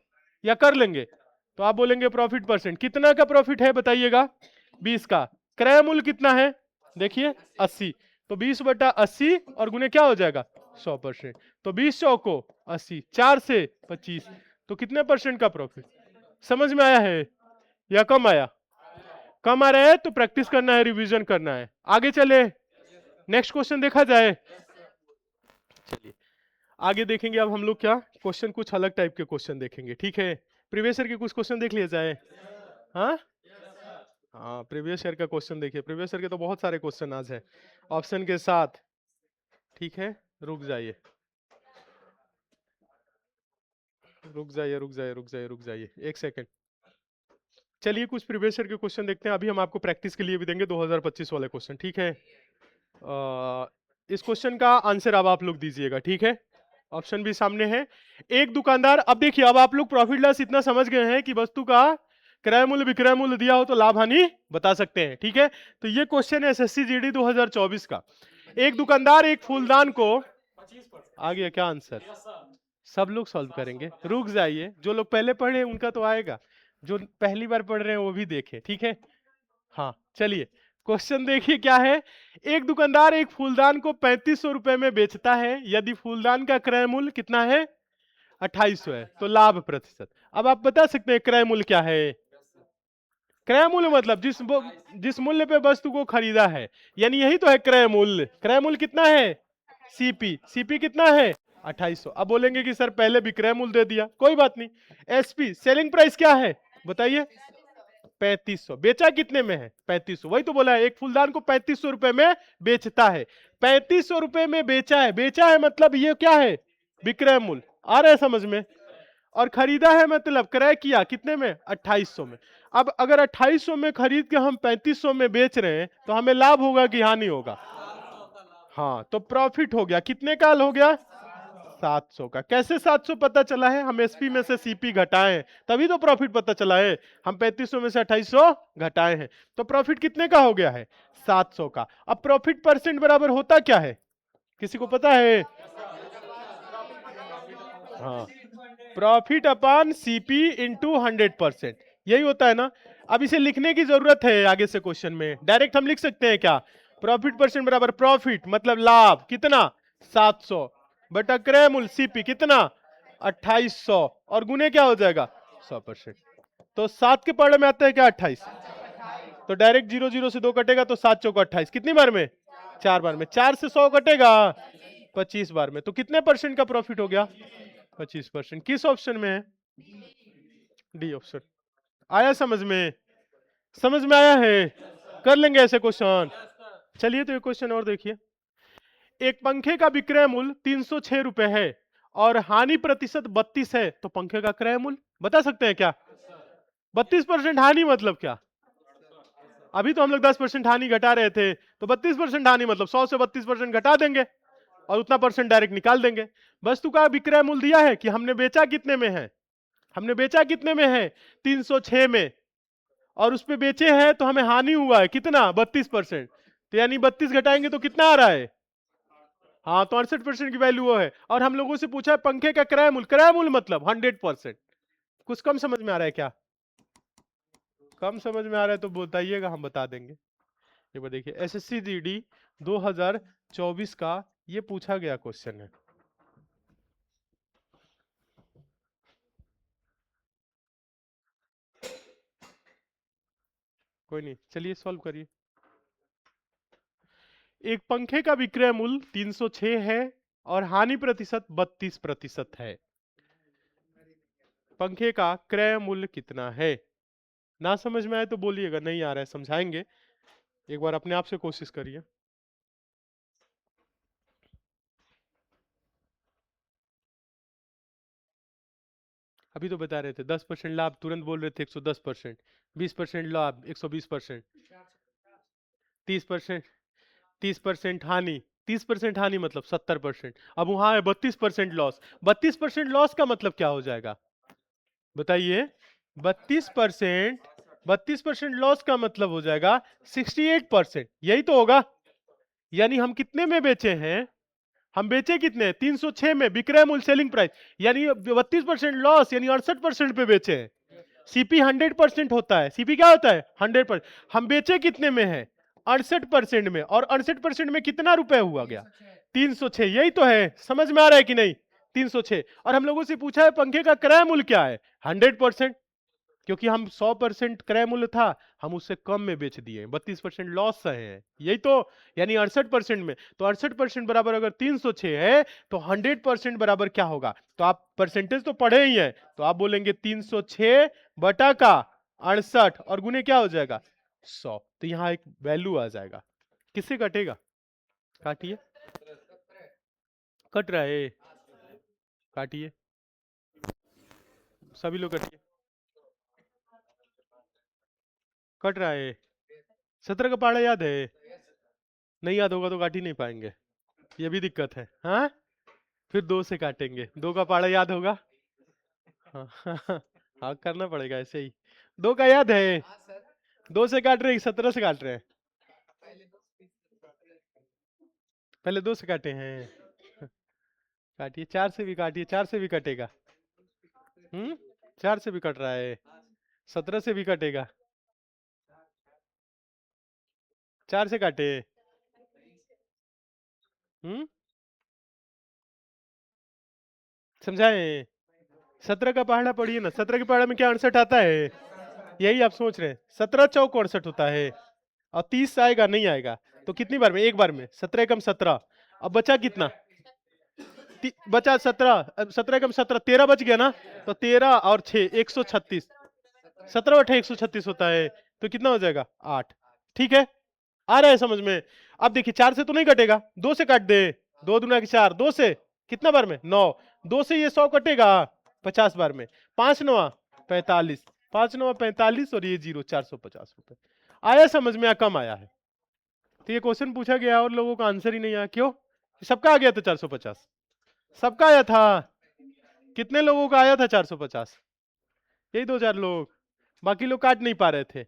या कर लेंगे? तो आप बोलेंगे प्रॉफिट परसेंट कितना का प्रॉफिट है बताइएगा? 20 का। क्रय मूल्य कितना है? देखिए 80, तो 20/80 और गुने क्या हो जाएगा? 100%। तो 20 चौको 80, 4 से 25, तो कितने परसेंट का प्रॉफिट? समझ में आया है या कम आया? कम आ रहा है तो प्रैक्टिस करना है, रिवीजन करना है। आगे चले, नेक्स्ट क्वेश्चन देखा जाए। चलिए आगे देखेंगे अब हम लोग क्या क्वेश्चन, कुछ अलग टाइप के क्वेश्चन देखेंगे, ठीक है। प्रीवियस ईयर के कुछ क्वेश्चन देख लिया जाए। हाँ हाँ, प्रीवियस ईयर का क्वेश्चन देखिए, प्रीवियस ईयर के तो बहुत सारे क्वेश्चन आज है ऑप्शन के साथ, ठीक है। रुक जाइए रुक जाइए रुक जाइए रुक जाइए रुक जाइए, एक सेकंड। चलिए कुछ प्रीवियस ईयर के क्वेश्चन देखते हैं, अभी हम आपको प्रैक्टिस के लिए भी देंगे 2025 वाले क्वेश्चन, ठीक है। इस क्वेश्चन का आंसर अब आप लोग दीजिएगा, ठीक है। ऑप्शन भी सामने है। एक दुकानदार, अब देखिए, अब आप लोग प्रॉफिट लॉस इतना समझ गए हैं कि वस्तु का क्रय मूल्य विक्रय मूल्य दिया हो तो लाभ हानि बता सकते हैं, ठीक है। तो ये क्वेश्चन है एसएससी जीडी 2024 का। एक दुकानदार एक फूलदान को, आ गया क्या आंसर? सब लोग सॉल्व करेंगे, रुक जाइए, जो लोग पहले पढ़े उनका तो आएगा, जो पहली बार पढ़ रहे हैं वो भी देखे, ठीक है। हाँ चलिए क्वेश्चन देखिए क्या है। एक दुकानदार एक फूलदान को 3500 रुपए में बेचता है, यदि फूलदान का क्रय मूल्य कितना है? 2800 है, तो लाभ प्रतिशत। अब आप बता सकते हैं क्रय मूल्य क्या है? क्रय मूल्य मतलब जिस मूल्य पे वस्तु को खरीदा है, यानी यही तो है क्रय मूल्य। क्रय मूल्य कितना है? सीपी। सीपी कितना है? 2800। अब बोलेंगे कि सर पहले विक्रय मूल्य दे दिया, कोई बात नहीं। एसपी सेलिंग प्राइस क्या है बताइए? 3500। बेचा कितने में है? 3500। वही तो बोला है, एक फूलदान को 3500 रुपए में बेचता है। 3500 रुपए में बेचा है, बेचा है मतलब ये क्या है? विक्रय मूल्य। आ रहा है समझ में? और खरीदा है मतलब क्रय किया कितने में? 2800 में। अब अगर 2800 में खरीद के हम 3500 में बेच रहे हैं तो हमें लाभ होगा कि हानि होगा? हाँ, तो प्रॉफिट हो गया। कितने का हो गया? 700 का। कैसे 700 पता चला है? हम एसपी में से सीपी घटाए हैं, तभी तो प्रॉफिट पता चला है। हम 3500 में से 2800 घटाए हैं, तो प्रॉफिट कितने का हो गया है? 700 का। अब प्रॉफिट परसेंट बराबर होता क्या है? किसी को पता है? हाँ, प्रॉफिट अपॉन सीपी इंटू 100%, यही होता है ना। अब इसे लिखने की जरूरत है आगे से क्वेश्चन में, डायरेक्ट हम लिख सकते हैं क्या? प्रॉफिट परसेंट बराबर प्रॉफिट मतलब लाभ कितना? 700 बटा क्रय मूल्य सीपी कितना? 2800 और गुने क्या हो जाएगा? 100%। तो 7 के पढ़ने में आता है क्या? 28। तो डायरेक्ट 0 0 से 2 कटेगा तो 7 चौका 28। कितनी बार में? 4 बार में। 4 से 100 कटेगा 25 बार में। तो कितने परसेंट का प्रॉफिट हो गया? 25%। किस ऑप्शन में है? D option. आया समझ में? समझ में आया है? कर लेंगे ऐसे क्वेश्चन। चलिए तो एक क्वेश्चन और देखिए। एक पंखे का विक्रय मूल्य 306 रुपए है और हानि प्रतिशत 32 है, तो पंखे का क्रय मूल्य बता सकते हैं क्या? 32% हानि मतलब क्या? अभी तो हम लोग 10% हानि घटा रहे थे, तो 32% हानि मतलब 100 से 32% घटा देंगे और उतना परसेंट डायरेक्ट निकाल देंगे। वस्तु का विक्रय मूल्य दिया है कि हमने बेचा कितने में है? हमने बेचा कितने में है? 306 में। और उस पे बेचे हैं तो हमें हानि हुआ है कितना? 32%। तो यानी 32 घटाएंगे तो कितना आ रहा है? हाँ, तो 68% की वैल्यू वो है। और हम लोगों से पूछा है पंखे का क्रय मूल्य। क्रय मूल्य मतलब 100%। कुछ कम समझ में आ रहा है क्या? कम समझ में आ रहा है तो बताइएगा, हम बता देंगे। एक बार देखिए, एसएससी जीडी 2024 का ये पूछा गया क्वेश्चन है। कोई नहीं, चलिए सॉल्व करिए। एक पंखे का विक्रय मूल्य 306 है और हानि प्रतिशत 32% है। पंखे का क्रय मूल्य कितना है? ना समझ में आए तो बोलिएगा, नहीं आ रहा है समझाएंगे। एक बार अपने आप से कोशिश करिए। अभी तो बता रहे थे 10% लाभ, तुरंत बोल रहे थे 110%। 20% लाभ 120%। 30%, 30% हानि। 30% हानि मतलब 70%। अब वहां है 32% लॉस। 32% लॉस का मतलब क्या हो जाएगा बताइए? 32%, 32% लॉस का मतलब हो जाएगा 68%, यही तो होगा। यानी हम कितने में बेचे हैं? हम बेचे कितने? 306 में। विक्रय मूल्य सेलिंग प्राइस, यानी 32% लॉस, यानी 68% पे बेचे हैं। सीपी 100% होता है। सीपी क्या होता है? 100%। हम बेचे कितने में है? 68% में। और 68% में कितना रुपए हुआ गया? 306। यही तो है, समझ में आ रहा है कि नहीं? 306। और हम लोगों से पूछा है पंखे का क्रय मूल्य क्या है? 100%। क्योंकि हम 100% क्रय मूल्य था, हम उससे कम में बेच दिए, 32% लॉस है, यही तो। यानी 68% में। तो 68% बराबर अगर 306 है तो 100% बराबर क्या होगा? तो आप परसेंटेज तो पढ़े ही हैं, तो आप बोलेंगे 306 बटा का 68 और गुने क्या हो जाएगा? 100। तो यहां एक वैल्यू आ जाएगा। किससे कटेगा? काटिए। कट रहा है, काटिए। सभी लोग कटिए। कट रहा है। 17 का पहाड़ा याद है? नहीं याद होगा तो काट ही नहीं पाएंगे, ये भी दिक्कत है। हाँ, फिर 2 से काटेंगे। 2 का पहाड़ा याद होगा? हाँ हाँ, करना पड़ेगा ऐसे ही। 2 का याद है? 2 से काट रहे हैं, 17 से काट रहे हैं? पहले 2 से काटे हैं। काटिए, 4 से भी काटिए, 4 से भी कटेगा। 4 से भी कट रहा है। 17 से भी कटेगा। 4 से काटे। हम्म, समझाए? 17 का पहाड़ा पढ़िए ना। 17 के पहाड़ा में क्या 68 आता है? यही आप सोच रहे हैं, 17 चौक 68 होता है, और 30 आएगा नहीं आएगा, तो कितनी बार में? एक बार में, 17 एकम 17, अब बचा कितना? बचा 17, 17 एकम 17, 13 बच गया ना, तो 13 और 6 136, 17 और 8 136 होता है, तो कितना हो जाएगा? 8। ठीक है, आ रहा है समझ में? अब देखिए 4 से तो नहीं कटेगा, 2 से काट दे, 2 दूना की 4, 2 से कितना बार में? 9, 2 से ये 100 कटेगा 50 बार में, 5 नवा 45, 5 नवा 45, और ये 0, 450 रुपए। आया समझ में या कम आया है? तो ये क्वेश्चन पूछा गया और लोगों का आंसर ही नहीं आया, क्यों? सबका आ गया था 450, सबका आया था। कितने लोगों का आया था 450? यही 2-4 लोग, बाकी लोग काट नहीं पा रहे थे।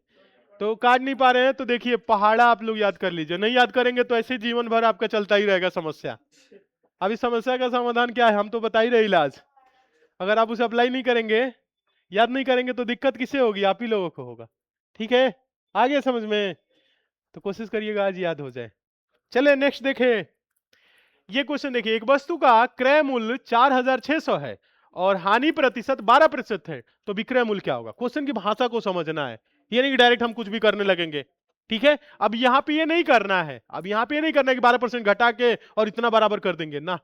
तो काट नहीं पा रहे हैं तो देखिए पहाड़ा आप लोग याद कर लीजिए, नहीं याद करेंगे तो ऐसे जीवन भर आपका चलता ही रहेगा समस्या। अब इस समस्या का समाधान क्या है, हम तो बता ही रहे इलाज। अगर आप उसे अप्लाई नहीं करेंगे, याद नहीं करेंगे, तो दिक्कत किसे होगी? आप ही लोगों को होगा। ठीक है, आ गया समझ में? तो कोशिश करिएगा आज याद हो जाए। चले नेक्स्ट देखे। ये क्वेश्चन देखिए, एक वस्तु का क्रय मूल्य 4600 है और हानि प्रतिशत 12% है, तो विक्रय मूल्य क्या होगा? क्वेश्चन की भाषा को समझना है, ये नहीं कि डायरेक्ट हम कुछ भी करने लगेंगे। ठीक है, अब यहां पे ये नहीं करना है, अब यहां पे ये नहीं करना है कि 12% घटा के और इतना बराबर कर देंगे ना।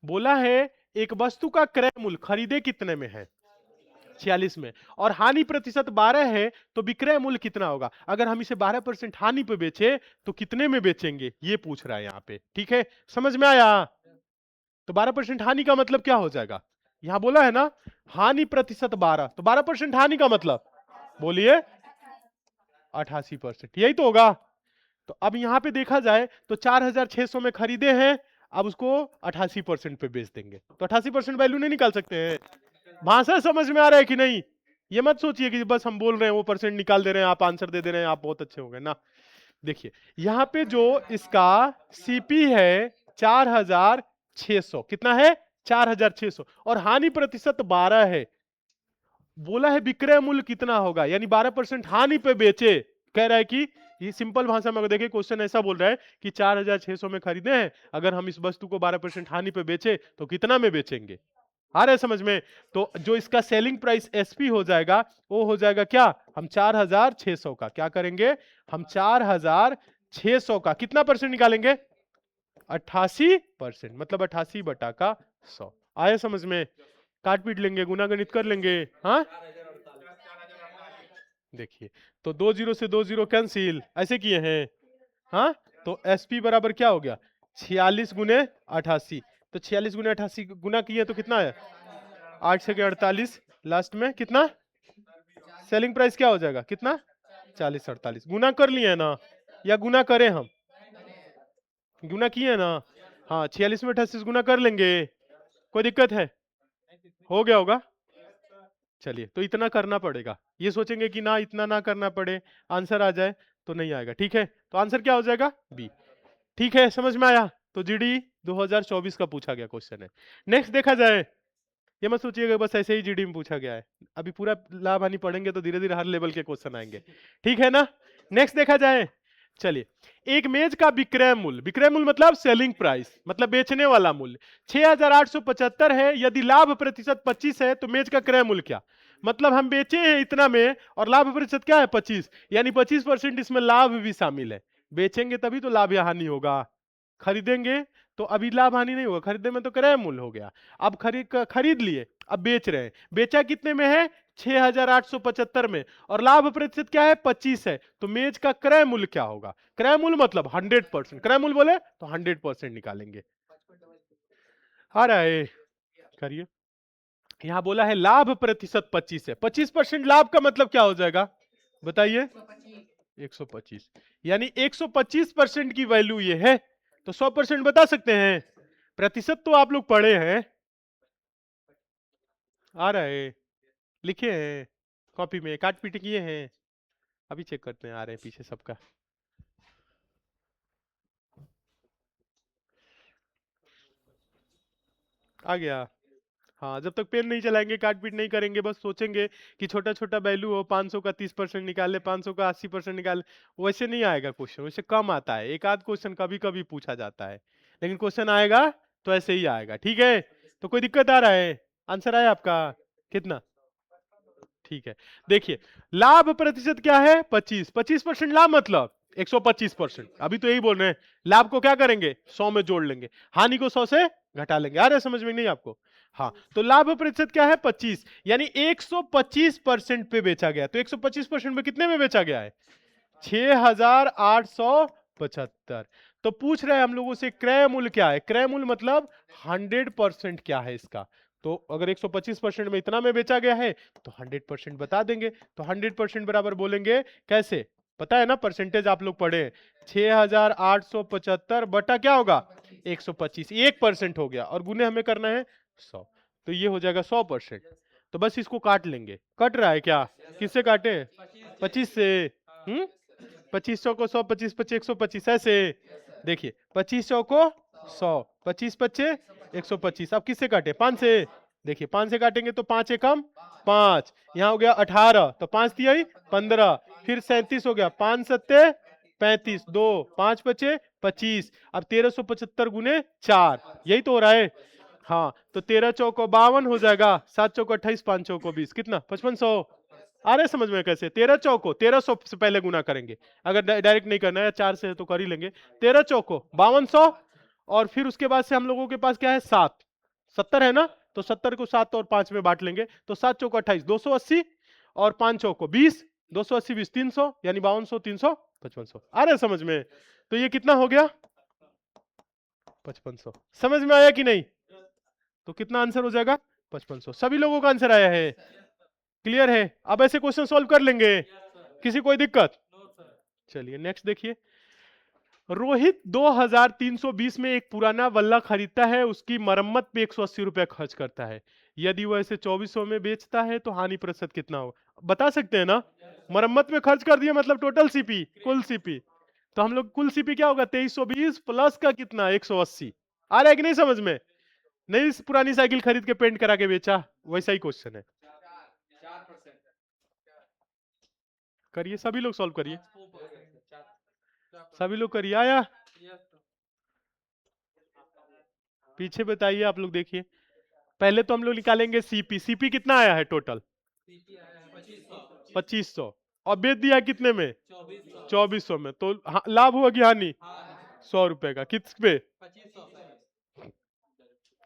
बोला है एक वस्तु का क्रय मूल्य खरीदे कितने में है? 46 में, और हानि प्रतिशत 12 है, तो विक्रय मूल्य कितना होगा? अगर हम इसे 12% हानि पे बेचे तो कितने में बेचेंगे, ये पूछ रहा है यहाँ पे। ठीक है, समझ में आया? तो 12% हानि का मतलब क्या हो जाएगा? यहां बोला है ना हानि प्रतिशत 12, तो 12% हानि का मतलब बोलिए 88%, यही तो होगा। तो अब यहां पे देखा जाए तो 4600 में खरीदे हैं, अब उसको 88% पे बेच देंगे, तो 88% वैल्यू नहीं निकाल सकते हैं? भाषा समझ में आ रहा है कि नहीं? ये मत सोचिए कि बस हम बोल रहे हैं वो परसेंट निकाल दे रहे हैं, आप आंसर दे दे रहे हैं, आप बहुत अच्छे हो गए ना। देखिए यहां पे जो इसका सीपी है 4600, कितना है? 4600, और हानि प्रतिशत 12 है। बोला है विक्रय मूल्य कितना होगा, यानी 12% हानि पे बेचे। कह रहा है कि ये सिंपल भाषा में अगर देखिए क्वेश्चन ऐसा बोल रहा है कि 4600 में खरीदे हैं, अगर हम इस वस्तु को 12% हानि पे बेचे तो कितना में बेचेंगे? आ रहा है समझ में? तो जो इसका सेलिंग प्राइस एसपी हो जाएगा वो हो जाएगा क्या? हम 4600 का क्या करेंगे? हम 4600 का कितना परसेंट निकालेंगे? 88%, मतलब 88 बटा का 100। आया समझ में? काट पीट लेंगे, गुना गणित कर लेंगे। हाँ देखिए, तो 2 जीरो से 2 जीरो कैंसिल, ऐसे किए हैं। हाँ, तो एसपी बराबर क्या हो गया? 46 गुने 88, तो 46 गुने 88 गुना किए तो कितना है? 8 से 48, लास्ट में कितना सेलिंग प्राइस क्या हो जाएगा? कितना? 4048। गुना कर लिए है ना, या गुना करें हम? गुना किए है ना। हाँ, 46 में 88 गुना कर लेंगे, कोई दिक्कत है? हो गया होगा। चलिए, तो इतना करना पड़ेगा, ये सोचेंगे कि ना इतना ना करना पड़े, आंसर आ जाए, तो नहीं आएगा। ठीक है, तो आंसर क्या हो जाएगा? बी। ठीक है, समझ में आया? तो जीडी 2024 का पूछा गया क्वेश्चन है। नेक्स्ट देखा जाए, ये मत सोचिएगा बस ऐसे ही जीडी में पूछा गया है, अभी पूरा लाभ हानि पढ़ेंगे तो धीरे धीरे हर लेवल के क्वेश्चन आएंगे। ठीक है ना? नेक्स्ट देखा जाए, चलिए, एक मेज का विक्रय मूल्य, विक्रय मूल्य मतलब सेलिंग प्राइस, मतलब बेचने वाला मूल्य 6875 है, यदि लाभ प्रतिशत 25 है तो मेज का क्रय मूल्य क्या? मतलब हम बेचे हैं इतना में और लाभ प्रतिशत क्या है? 25, यानी 25% इसमें लाभ भी शामिल है। बेचेंगे तभी तो लाभ या हानि होगा, खरीदेंगे तो अभी लाभ हानि नहीं होगा, खरीदने में तो क्रय मूल्य हो गया। अब खरीद लिए, अब बेच रहे हैं, बेचा कितने में है? 6875 में, और लाभ प्रतिशत क्या है? 25 है, तो मेज का क्रय मूल्य क्या होगा? क्रय मूल्य मतलब 100%, क्रय मूल्य बोले तो 100% निकालेंगे। आ रहा है, करिए। यहां बोला है लाभ प्रतिशत 25 है, 25% लाभ का मतलब क्या हो जाएगा बताइए? 125, यानी 125% की वैल्यू ये है, तो 100% बता सकते हैं? प्रतिशत तो आप लोग पढ़े हैं, आ रहा है, लिखे हैं कॉपी में, काट पीट किए हैं? अभी चेक करते हैं आ रहे हैं पीछे सबका। आ गया। हाँ, जब तक पेन नहीं चलाएंगे, काट पीट नहीं करेंगे, बस सोचेंगे कि छोटा छोटा वैल्यू हो, 500 का 30% निकाले, 500 का 80% निकाले, वैसे नहीं आएगा क्वेश्चन, वैसे कम आता है, एक आध क्वेश्चन कभी कभी पूछा जाता है, लेकिन क्वेश्चन आएगा तो ऐसे ही आएगा। ठीक है, तो कोई दिक्कत आ रहा है? आंसर आया आपका? कितना? ठीक है, देखिए लाभ प्रतिशत क्या है 25, 25% लाभ मतलब 125%। अभी तो यही बोल रहे हैं, लाभ को क्या करेंगे 100 में जोड़ लेंगे, हानि को 100 से घटा लेंगे। आ रहा है समझ में नहीं आपको? हाँ, तो लाभ प्रतिशत क्या है 25, यानी 125% पे बेचा गया। तो 125% पे कितने में बेचा गया है 6875। तो पूछ रहे हैं हम लोगों से क्रय मूल्य क्या है। क्रय मूल्य मतलब 100% क्या है इसका। तो अगर 125% में इतना में बेचा गया है तो 100% बता देंगे। तो 100% बराबर बोलेंगे कैसे, पता है ना, परसेंटेज आप लोग पढ़े 6875 बटा क्या होगा 125, 1% हो गया, और गुने हमें करना है 100, तो ये हो जाएगा 100%। तो बस इसको काट लेंगे। कट रहा है क्या, किससे काटे 25 से। 2500 को 100, 25 25 125 ऐसे। देखिए 2500 को 100, 25 25 125। अब किससे काटे 5 से। देखिए 5 से काटेंगे तो 5 एकम 5, यहाँ हो गया 18, तो 5 दिया 15, फिर 37 हो गया, 5 सत्ते 35, 2 5 पचे 25। अब 1375 गुने 4, यही तो हो रहा है। हाँ, तो 13 चौको 52 हो जाएगा, 7 चौको 28, 5 चौको 20, कितना 5500। आ रहे समझ में कैसे, 13 चौको 1300 से पहले गुना करेंगे, अगर डायरेक्ट नहीं करना है 4 से तो कर ही लेंगे। 13 चौको 5200, और फिर उसके बाद से हम लोगों के पास क्या है 7, 70 है ना, तो 70 को 7 और 5 में बांट लेंगे, तो 7 चौको 28, 280, और 5 चौको 20, 280 20 300, यानी 5200 300 5500। आ रहे समझ में? तो ये कितना हो गया 5500। समझ में आया कि नहीं? तो कितना आंसर हो जाएगा 5500। सभी लोगों का आंसर आया है, क्लियर है? अब ऐसे क्वेश्चन सॉल्व कर लेंगे, किसी कोई दिक्कत? चलिए नेक्स्ट देखिए। रोहित 2320 में एक पुराना बल्ला खरीदता है, उसकी मरम्मत पे 180 रुपए खर्च करता है। यदि वह इसे 2400 में बेचता है तो हानि प्रतिशत कितना हो, बता सकते हैं ना? मरम्मत में खर्च कर दिया मतलब टोटल सीपी, कुल सीपी। तो हम लोग कुल सीपी क्या होगा 2320 प्लस का कितना 180। आ रहा है कि नहीं समझ में? नहीं पुरानी साइकिल खरीद के पेंट करा के बेचा, वैसा ही क्वेश्चन है। करिए सभी लोग सॉल्व करिए, सभी लोग करिए। आया पीछे बताइए आप लोग, देखिए पहले तो हम लोग निकालेंगे सीपी। सीपी कितना आया है टोटल 2500, और बेच दिया कितने में 2400 में, तो लाभ हुआ कि हानि 100 रुपए का, किस पे?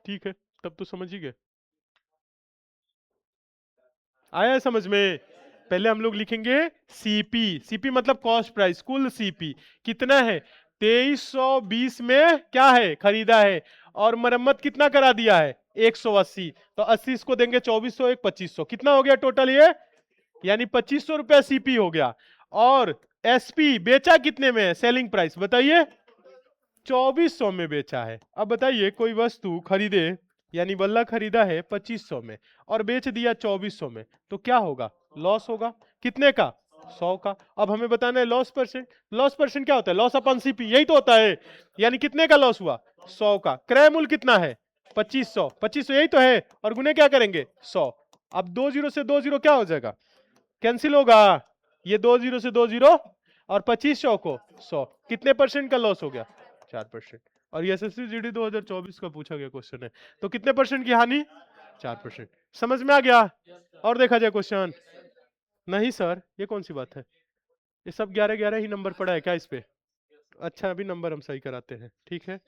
ठीक है, तब तो समझ ही गए। आया है समझ में? पहले हम लोग लिखेंगे सीपी। सीपी मतलब कॉस्ट प्राइस, कुल सीपी कितना है 2320 में क्या है खरीदा है, और मरम्मत कितना करा दिया है 180, तो 80 इसको देंगे 2400, एक 2500, कितना हो गया टोटल ये, यानी 2500 रुपया सीपी हो गया। और एसपी बेचा कितने में है, सेलिंग प्राइस बताइए 2400 में बेचा है। अब बताइए कोई वस्तु खरीदे, यानी बल्ला खरीदा है 2500 में और बेच दिया 2400 में, तो क्या होगा, लॉस होगा। कितने का 100 का। अब हमें बताना है लॉस परसेंट। लॉस परसेंट क्या होता है, लॉस अपन सीपी, यही तो होता है। यानी कितने का लॉस हुआ 100 का। क्रय मूल्य कितना है 2500, 2500 यही तो है, और गुने क्या करेंगे 100। अब 2 जीरो से 2 जीरो क्या हो जाएगा, कैंसिल होगा, ये 2 जीरो से 2 जीरो, और 2500 को 100, कितने परसेंट का लॉस हो गया 4%। और ये एसएससी जीडी 2024 का पूछा गया क्वेश्चन है, तो कितने परसेंट की हानि 4%। समझ में आ गया? और देखा जाए क्वेश्चन। नहीं सर ये कौन सी बात है, ये सब 11 11 ही नंबर पड़ा है क्या इस पे? अच्छा अभी नंबर हम सही कराते हैं, ठीक है,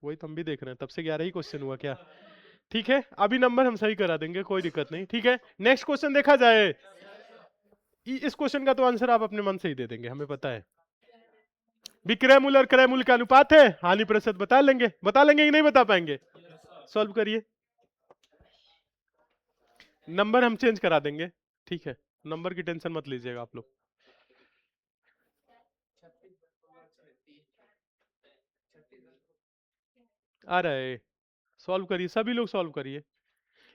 वही तो हम भी देख रहे हैं, तब से 11 ही क्वेश्चन हुआ क्या? ठीक है, अभी नंबर हम सही करा देंगे, कोई दिक्कत नहीं। ठीक है, नेक्स्ट क्वेश्चन देखा जाए। इस क्वेश्चन का तो आंसर आप अपने मन से ही दे देंगे, हमें पता है। विक्रय मूल्य और क्रय मूल्य का अनुपात है, हानि प्रतिशत बता लेंगे, बता लेंगे कि नहीं बता पाएंगे? सॉल्व करिए। नंबर हम चेंज करा देंगे, ठीक है, नंबर की टेंशन मत लीजिएगा आप लोग। आ रहा है, सॉल्व करिए, सभी लोग सॉल्व करिए।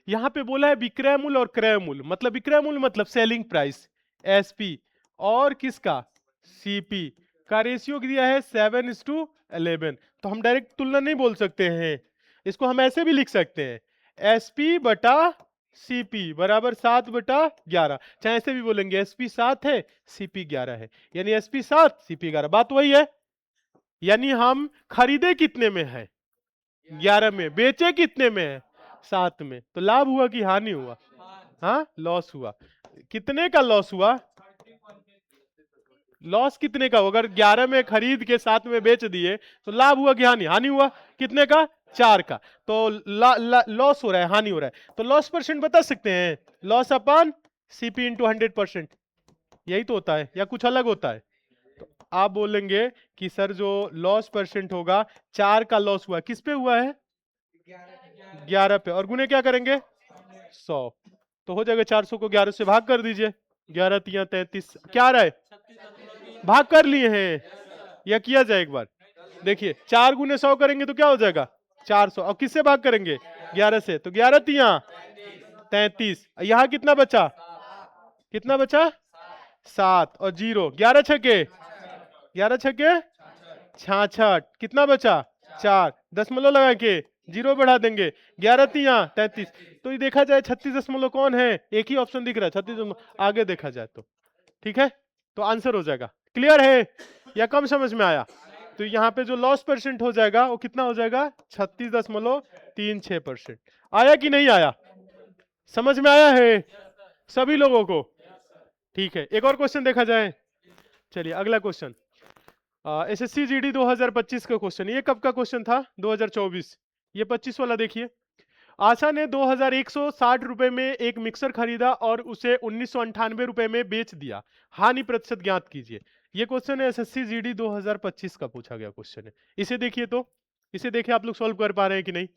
यहां पे बोला है विक्रय मूल्य और क्रय मूल्य, मतलब विक्रय मूल्य मतलब सेलिंग प्राइस एसपी, और किसका सीपी का रेशियो दिया है 7:11। तो हम डायरेक्ट तुलना नहीं बोल सकते हैं, इसको हम ऐसे भी लिख सकते हैं एसपी बटा सीपी बराबर 7/11, चाहे ऐसे भी बोलेंगे एसपी 7 है सीपी 11 है, यानी एसपी 7 सीपी 11, बात वही है। यानी हम खरीदे कितने में है 11 में, बेचे कितने में है 7 में, तो लाभ हुआ कि हानि हुआ, हाँ लॉस हुआ। कितने का लॉस हुआ? लॉस कितने का? अगर 11 में खरीद के 7 में बेच दिए तो लाभ हुआ कि हानि? हानि हुआ। कितने का? 4 का। तो लॉस हो रहा है, हानि हो रहा है। तो लॉस परसेंट बता सकते हैं? लॉस अपन सीपी इंटू 100%, यही तो होता है या कुछ अलग होता है? तो आप बोलेंगे कि सर जो लॉस परसेंट होगा, 4 का लॉस हुआ, किस पे हुआ है? 11 पे, और गुने क्या करेंगे? 100। तो हो जाएगा 400 को 11 से भाग कर दीजिए। 11 तिया 33, क्या आ रहा है? भाग कर लिए हैं या किया जाए एक बार? देखिए 4 गुने 100 करेंगे तो क्या हो जाएगा? 400। और किससे भाग करेंगे? 11 से। तो 11 तिया 33, यहां कितना बचा? कितना बचा? 7 और 0, 11 छके 11 छके 66, कितना बचा? 4, दशमलव लगा के 0 बढ़ा देंगे। 11 तिया 33। तो ये देखा जाए 36 दशमलव कौन है? एक ही ऑप्शन दिख रहा है 36 दशमलव, आगे देखा जाए तो। ठीक है, तो आंसर हो जाएगा। क्लियर है या कम समझ में आया? तो यहाँ पे जो लॉस परसेंट हो जाएगा वो कितना हो जाएगा? 36.36%। आया कि नहीं आया? समझ में आया है सभी लोगों को? ठीक है, एक और क्वेश्चन देखा जाए। चलिए अगला क्वेश्चन, एसएससी जीडी 2025 का क्वेश्चन। ये कब का क्वेश्चन था? 2024। ये 25 वाला देखिए। आशा ने 2160 रुपए में एक मिक्सर खरीदा और उसे 1998 रुपए में बेच दिया। हानि प्रतिशत ज्ञात कीजिए। ये क्वेश्चन है एसएससी जीडी 2025 का पूछा गया क्वेश्चन है। इसे देखिए, तो इसे देखिए आप लोग सॉल्व कर पा रहे हैं कि नहीं?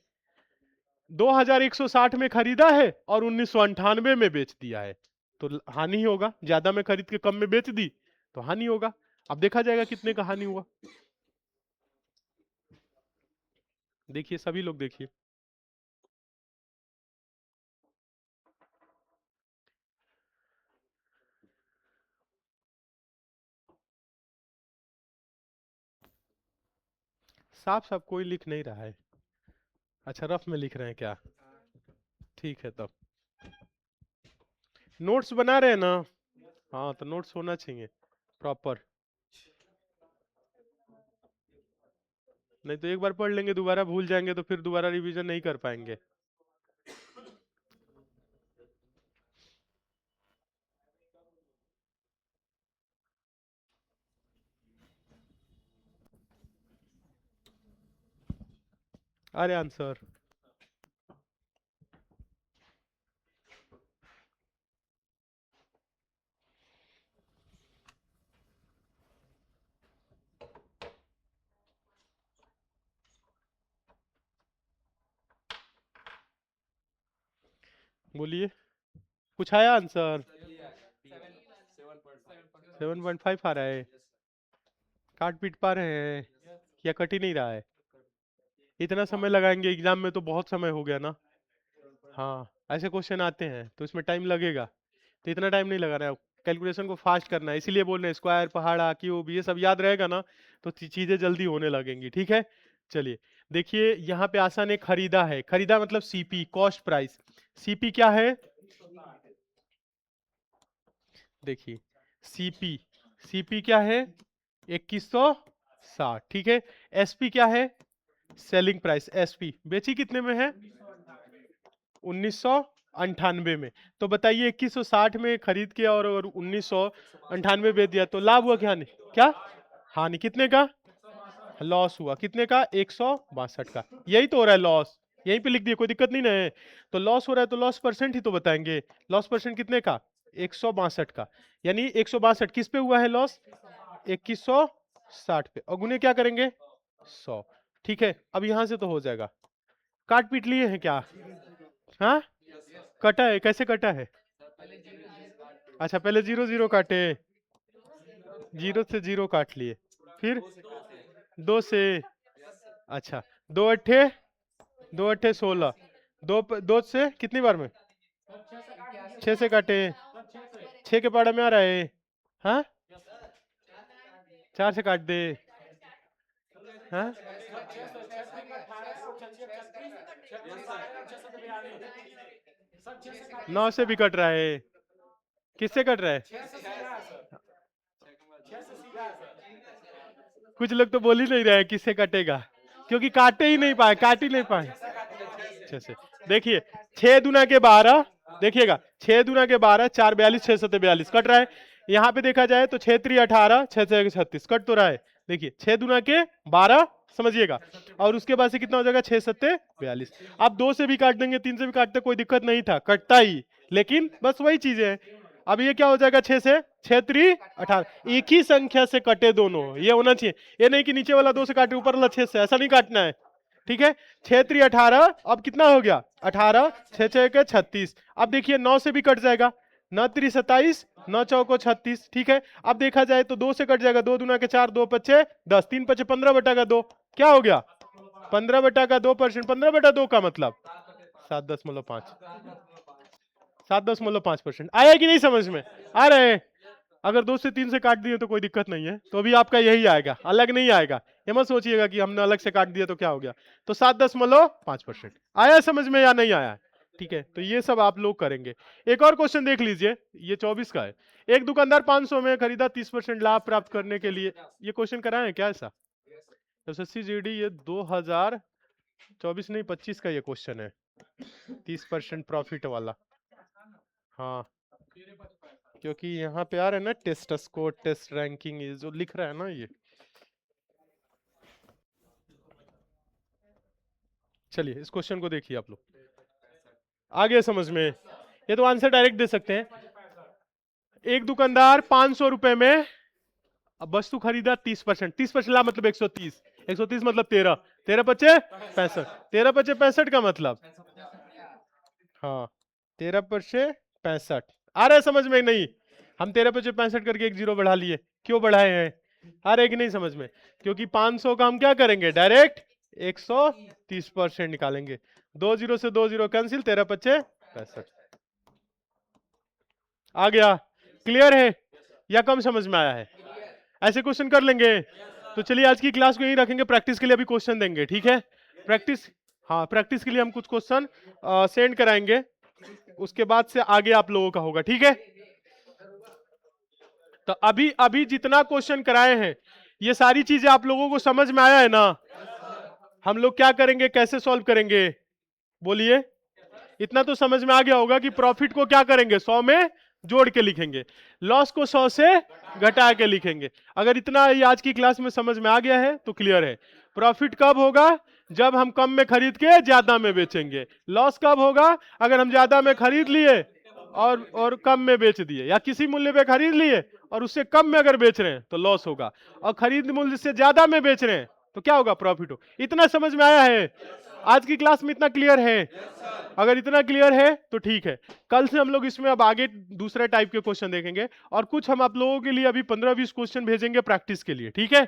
2160 में खरीदा है और 1998 में बेच दिया है, तो हानि ही होगा। ज्यादा में खरीद के कम में बेच दी तो हानि होगा। अब देखा जाएगा कितने का हानि हुआ। देखिए सभी लोग देखिए। साफ साफ कोई लिख नहीं रहा है। अच्छा रफ में लिख रहे हैं क्या? ठीक है तब नोट्स बना रहे हैं ना? हाँ तो नोट्स होना चाहिए प्रॉपर। नहीं तो एक बार पढ़ लेंगे दोबारा भूल जाएंगे तो फिर दोबारा रिवीजन नहीं कर पाएंगे। अरे आंसर बोलिए, कुछ आया आंसर? 7.5 आ रहा है। काट पीट पा रहे हैं या कट ही नहीं रहा है? इतना समय लगाएंगे एग्जाम में तो बहुत समय हो गया ना। हाँ ऐसे क्वेश्चन आते हैं तो इसमें टाइम लगेगा, तो इतना टाइम नहीं लगाना है। कैलकुलेशन को फास्ट करना है, इसीलिए बोल रहे हैं स्क्वायर पहाड़ा क्यूब ये सब याद रहेगा ना तो चीजें जल्दी होने लगेंगी। ठीक है, चलिए देखिए यहाँ पे आशा ने खरीदा है। खरीदा मतलब सीपी, कॉस्ट प्राइस। सीपी क्या है? देखिए सीपी, सीपी क्या है? 2160। ठीक है, एसपी क्या है? Selling price. एसपी बेची कितने में है? 1998 में। तो बताइए 2160 में खरीद के और 1998 बेच दिया तो लाभ हुआ क्या हानि? क्या हानि? कितने का लॉस हुआ? कितने का? 162 का। यही तो हो रहा है लॉस, यहीं पे लिख दिए, कोई दिक्कत नहीं ना है। तो लॉस हो रहा है तो लॉस परसेंट ही तो बताएंगे। लॉस परसेंट कितने का? 162 का। यानी 162 किस पे हुआ है लॉस? 2160 पे, और गुने क्या करेंगे? 100। ठीक है, अब यहां से तो हो जाएगा। काट पीट लिए हैं क्या? हाँ कटा है, कैसे कटा है? अच्छा पहले 0 0 काटे, 0 से 0 काट लिए, फिर 2 से। अच्छा 2 अट्ठे 2 अट्ठे 16, 2 से कितनी बार में? 6 से काटे, 6 के पाड़ा में आ रहा है। हाँ 4 से काट दे। हाँ 9 से भी कट रहा है। किससे कट रहा है? कुछ लोग तो बोल ही नहीं रहे किससे कटेगा, क्योंकि काटे ही नहीं पाए, काट ही नहीं पाए। अच्छे से देखिए, 6 दूना के 12, देखिएगा 6 दूना के 12, 4 42, 6 7 42 कट रहा है। यहाँ पे देखा जाए तो 6 3 18, 6 6 36 कट तो रहा है। देखिए 6 दूना के 12 समझिएगा, और उसके बाद से कितना हो जाएगा 6 7 42। आप 2 से भी काट देंगे, 3 से भी काटते कोई दिक्कत नहीं था, कटता ही, लेकिन बस वही चीजें हैं। अब ये क्या हो जाएगा 6 से 6 3 18, एक ही संख्या से कटे दोनों, ये होना चाहिए। ये नहीं कि नीचे वाला 2 से काटे ऊपर वाला 6 से, ऐसा नहीं काटना है। ठीक है, 6 3 18, अब कितना हो गया 18, 6 6 के 36। अब देखिए 9 से भी कट जाएगा, 9 3 27, 9 चौको 36। ठीक है, अब देखा जाए तो 2 से कट जाएगा, 2 दूना के 4, 2 पच्चे 10, 3 पच्चे 15 बटा का 2, क्या हो गया 15 बटा का 2%। 15 बटा 2 का मतलब 7.5, 7.5%। आया कि नहीं समझ में? आ रहे हैं? अगर 2 से 3 से काट दिए तो कोई दिक्कत नहीं है, तो भी आपका यही आएगा, अलग नहीं आएगा। ये मत सोचिएगा कि हमने अलग से काट दिया तो क्या हो गया। तो 7.5%। आया समझ में या नहीं आया? ठीक है, तो ये सब आप लोग करेंगे। एक और क्वेश्चन देख लीजिए, ये 24 का है। एक दुकानदार 500 में खरीदा, 30% लाभ प्राप्त करने के लिए, ये क्वेश्चन कराए क्या ऐसा? एसएससी जीडी ये 2024 नहीं 25 का ये क्वेश्चन है, 30% प्रॉफिट वाला। हाँ, क्योंकि यहाँ पे आ रहा है ना टेस्ट स्कोर, टेस्ट रैंकिंग, ये जो लिख रहा है ना ये। चलिए इस क्वेश्चन को देखिए आप लोग, आ गया समझ में? ये तो आंसर डायरेक्ट दे सकते हैं। एक दुकानदार 500 रुपए में अब वस्तु खरीदा, 30%, 30% लाभ मतलब 130, 130 मतलब 13, 13 पचे 65, 13 पचे 65 का मतलब, हाँ 13 पचे 65। आ रहा है समझ में? नहीं, हम 13 पचे 65 करके एक जीरो बढ़ा लिए, क्यों बढ़ाए हैं? आ रहा है कि नहीं समझ में? क्योंकि 500 का हम क्या करेंगे, डायरेक्ट 130% निकालेंगे। 2 जीरो से 2 जीरो कैंसिल, 13 पचे 65। आ गया? क्लियर है या कम समझ में आया है? ऐसे क्वेश्चन कर लेंगे। तो चलिए आज की क्लास को यही रखेंगे, प्रैक्टिस के लिए अभी क्वेश्चन देंगे, ठीक है? प्रैक्टिस, हाँ प्रैक्टिस के लिए हम कुछ क्वेश्चन सेंड कराएंगे, उसके बाद से आगे आप लोगों का होगा, ठीक है? तो अभी अभी जितना क्वेश्चन कराए हैं ये सारी चीजें आप लोगों को समझ में आया है ना? हम लोग क्या करेंगे, कैसे सॉल्व करेंगे, बोलिए? इतना तो समझ में आ गया होगा कि प्रॉफिट को क्या करेंगे, 100 में जोड़ के लिखेंगे, लॉस को 100 से घटा के लिखेंगे। अगर इतना ये आज की क्लास में समझ में आ गया है तो क्लियर है। प्रॉफिट कब होगा, जब हम कम में खरीद के ज्यादा में बेचेंगे। लॉस कब होगा, अगर हम ज्यादा में खरीद लिए और कम में बेच दिए, या किसी मूल्य पे खरीद लिए और उससे कम में अगर बेच रहे हैं तो लॉस होगा, और खरीद मूल्य से ज्यादा में बेच रहे हैं तो क्या होगा, प्रॉफिट हो। इतना समझ में आया है? आज की क्लास में इतना क्लियर है? अगर इतना क्लियर है तो ठीक है। कल से हम लोग इसमें अब आगे दूसरे टाइप के क्वेश्चन देखेंगे, और कुछ हम आप लोगों के लिए अभी 15-20 क्वेश्चन भेजेंगे प्रैक्टिस के लिए, ठीक है?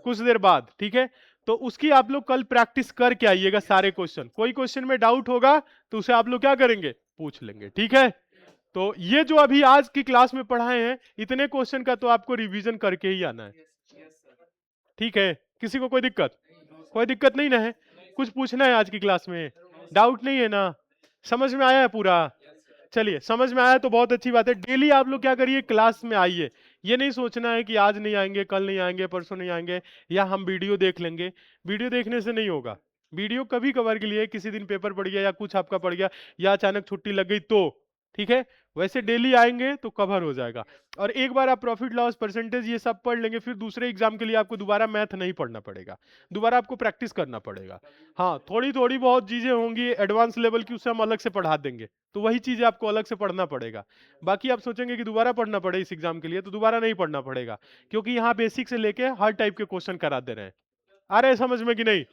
कुछ देर बाद, ठीक है? तो उसकी आप लोग कल प्रैक्टिस करके आइएगा सारे क्वेश्चन। कोई क्वेश्चन में डाउट होगा तो उसे आप लोग क्या करेंगे, पूछ लेंगे, ठीक है? तो ये जो अभी आज की क्लास में पढ़ाए हैं इतने क्वेश्चन का तो आपको रिवीजन करके ही आना है, ठीक है? किसी को कोई दिक्कत? कोई दिक्कत नहीं ना है? कुछ पूछना है आज की क्लास में, डाउट नहीं है ना? समझ में आया है पूरा? चलिए समझ में आया तो बहुत अच्छी बात है। डेली आप लोग क्या करिए, क्लास में आइए। ये नहीं सोचना है कि आज नहीं आएंगे, कल नहीं आएंगे, परसों नहीं आएंगे, या हम वीडियो देख लेंगे। वीडियो देखने से नहीं होगा। वीडियो कभी कभार के लिए, किसी दिन पेपर पड़ गया या कुछ आपका पड़ गया या अचानक छुट्टी लग गई तो, ठीक है? वैसे डेली आएंगे तो कवर हो जाएगा। और एक बार आप प्रॉफिट लॉस परसेंटेज ये सब पढ़ लेंगे, फिर दूसरे एग्जाम के लिए आपको दोबारा मैथ नहीं पढ़ना पड़ेगा, दोबारा आपको प्रैक्टिस करना पड़ेगा। हाँ थोड़ी थोड़ी बहुत चीजें होंगी एडवांस लेवल की, उससे हम अलग से पढ़ा देंगे, तो वही चीजें आपको अलग से पढ़ना पड़ेगा। बाकी आप सोचेंगे कि दोबारा पढ़ना पड़े इस एग्जाम के लिए, तो दोबारा नहीं पढ़ना पड़ेगा, क्योंकि यहाँ बेसिक से लेके हर टाइप के क्वेश्चन करा दे रहे हैं। आ रहे हैं समझ में कि नहीं?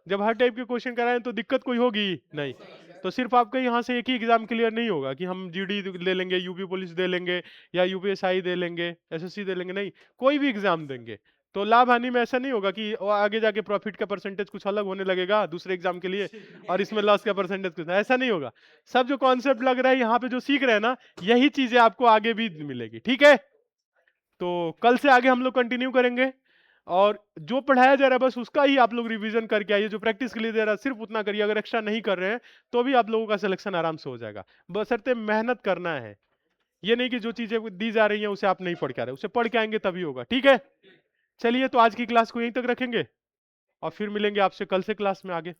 जब हर टाइप के क्वेश्चन कराएं तो दिक्कत कोई होगी नहीं। तो सिर्फ आपका यहाँ से एक ही एग्जाम क्लियर नहीं होगा कि हम जीडी ले लेंगे, यूपी पुलिस दे लेंगे, या यूपीएसआई दे लेंगे, एसएससी दे लेंगे, नहीं, कोई भी एग्जाम देंगे तो लाभ हानि में ऐसा नहीं होगा कि आगे जाके प्रॉफिट का परसेंटेज कुछ अलग होने लगेगा दूसरे एग्जाम के लिए, और इसमें लॉस का परसेंटेज कुछ, ऐसा नहीं होगा। सब जो कॉन्सेप्ट लग रहा है यहाँ पे जो सीख रहे हैं ना, यही चीजें आपको आगे भी मिलेगी, ठीक है? तो कल से आगे हम लोग कंटिन्यू करेंगे, और जो पढ़ाया जा रहा है बस उसका ही आप लोग रिवीजन करके आइए। जो प्रैक्टिस के लिए दे रहा है सिर्फ उतना करिए, अगर एक्स्ट्रा नहीं कर रहे हैं तो भी आप लोगों का सिलेक्शन आराम से हो जाएगा, बशर्ते मेहनत करना है। ये नहीं कि जो चीजें दी जा रही हैं उसे आप नहीं पढ़ के आ रहे, उसे पढ़ के आएंगे तभी होगा, ठीक है? चलिए तो आज की क्लास को यहीं तक रखेंगे, और फिर मिलेंगे आपसे कल से क्लास में आगे।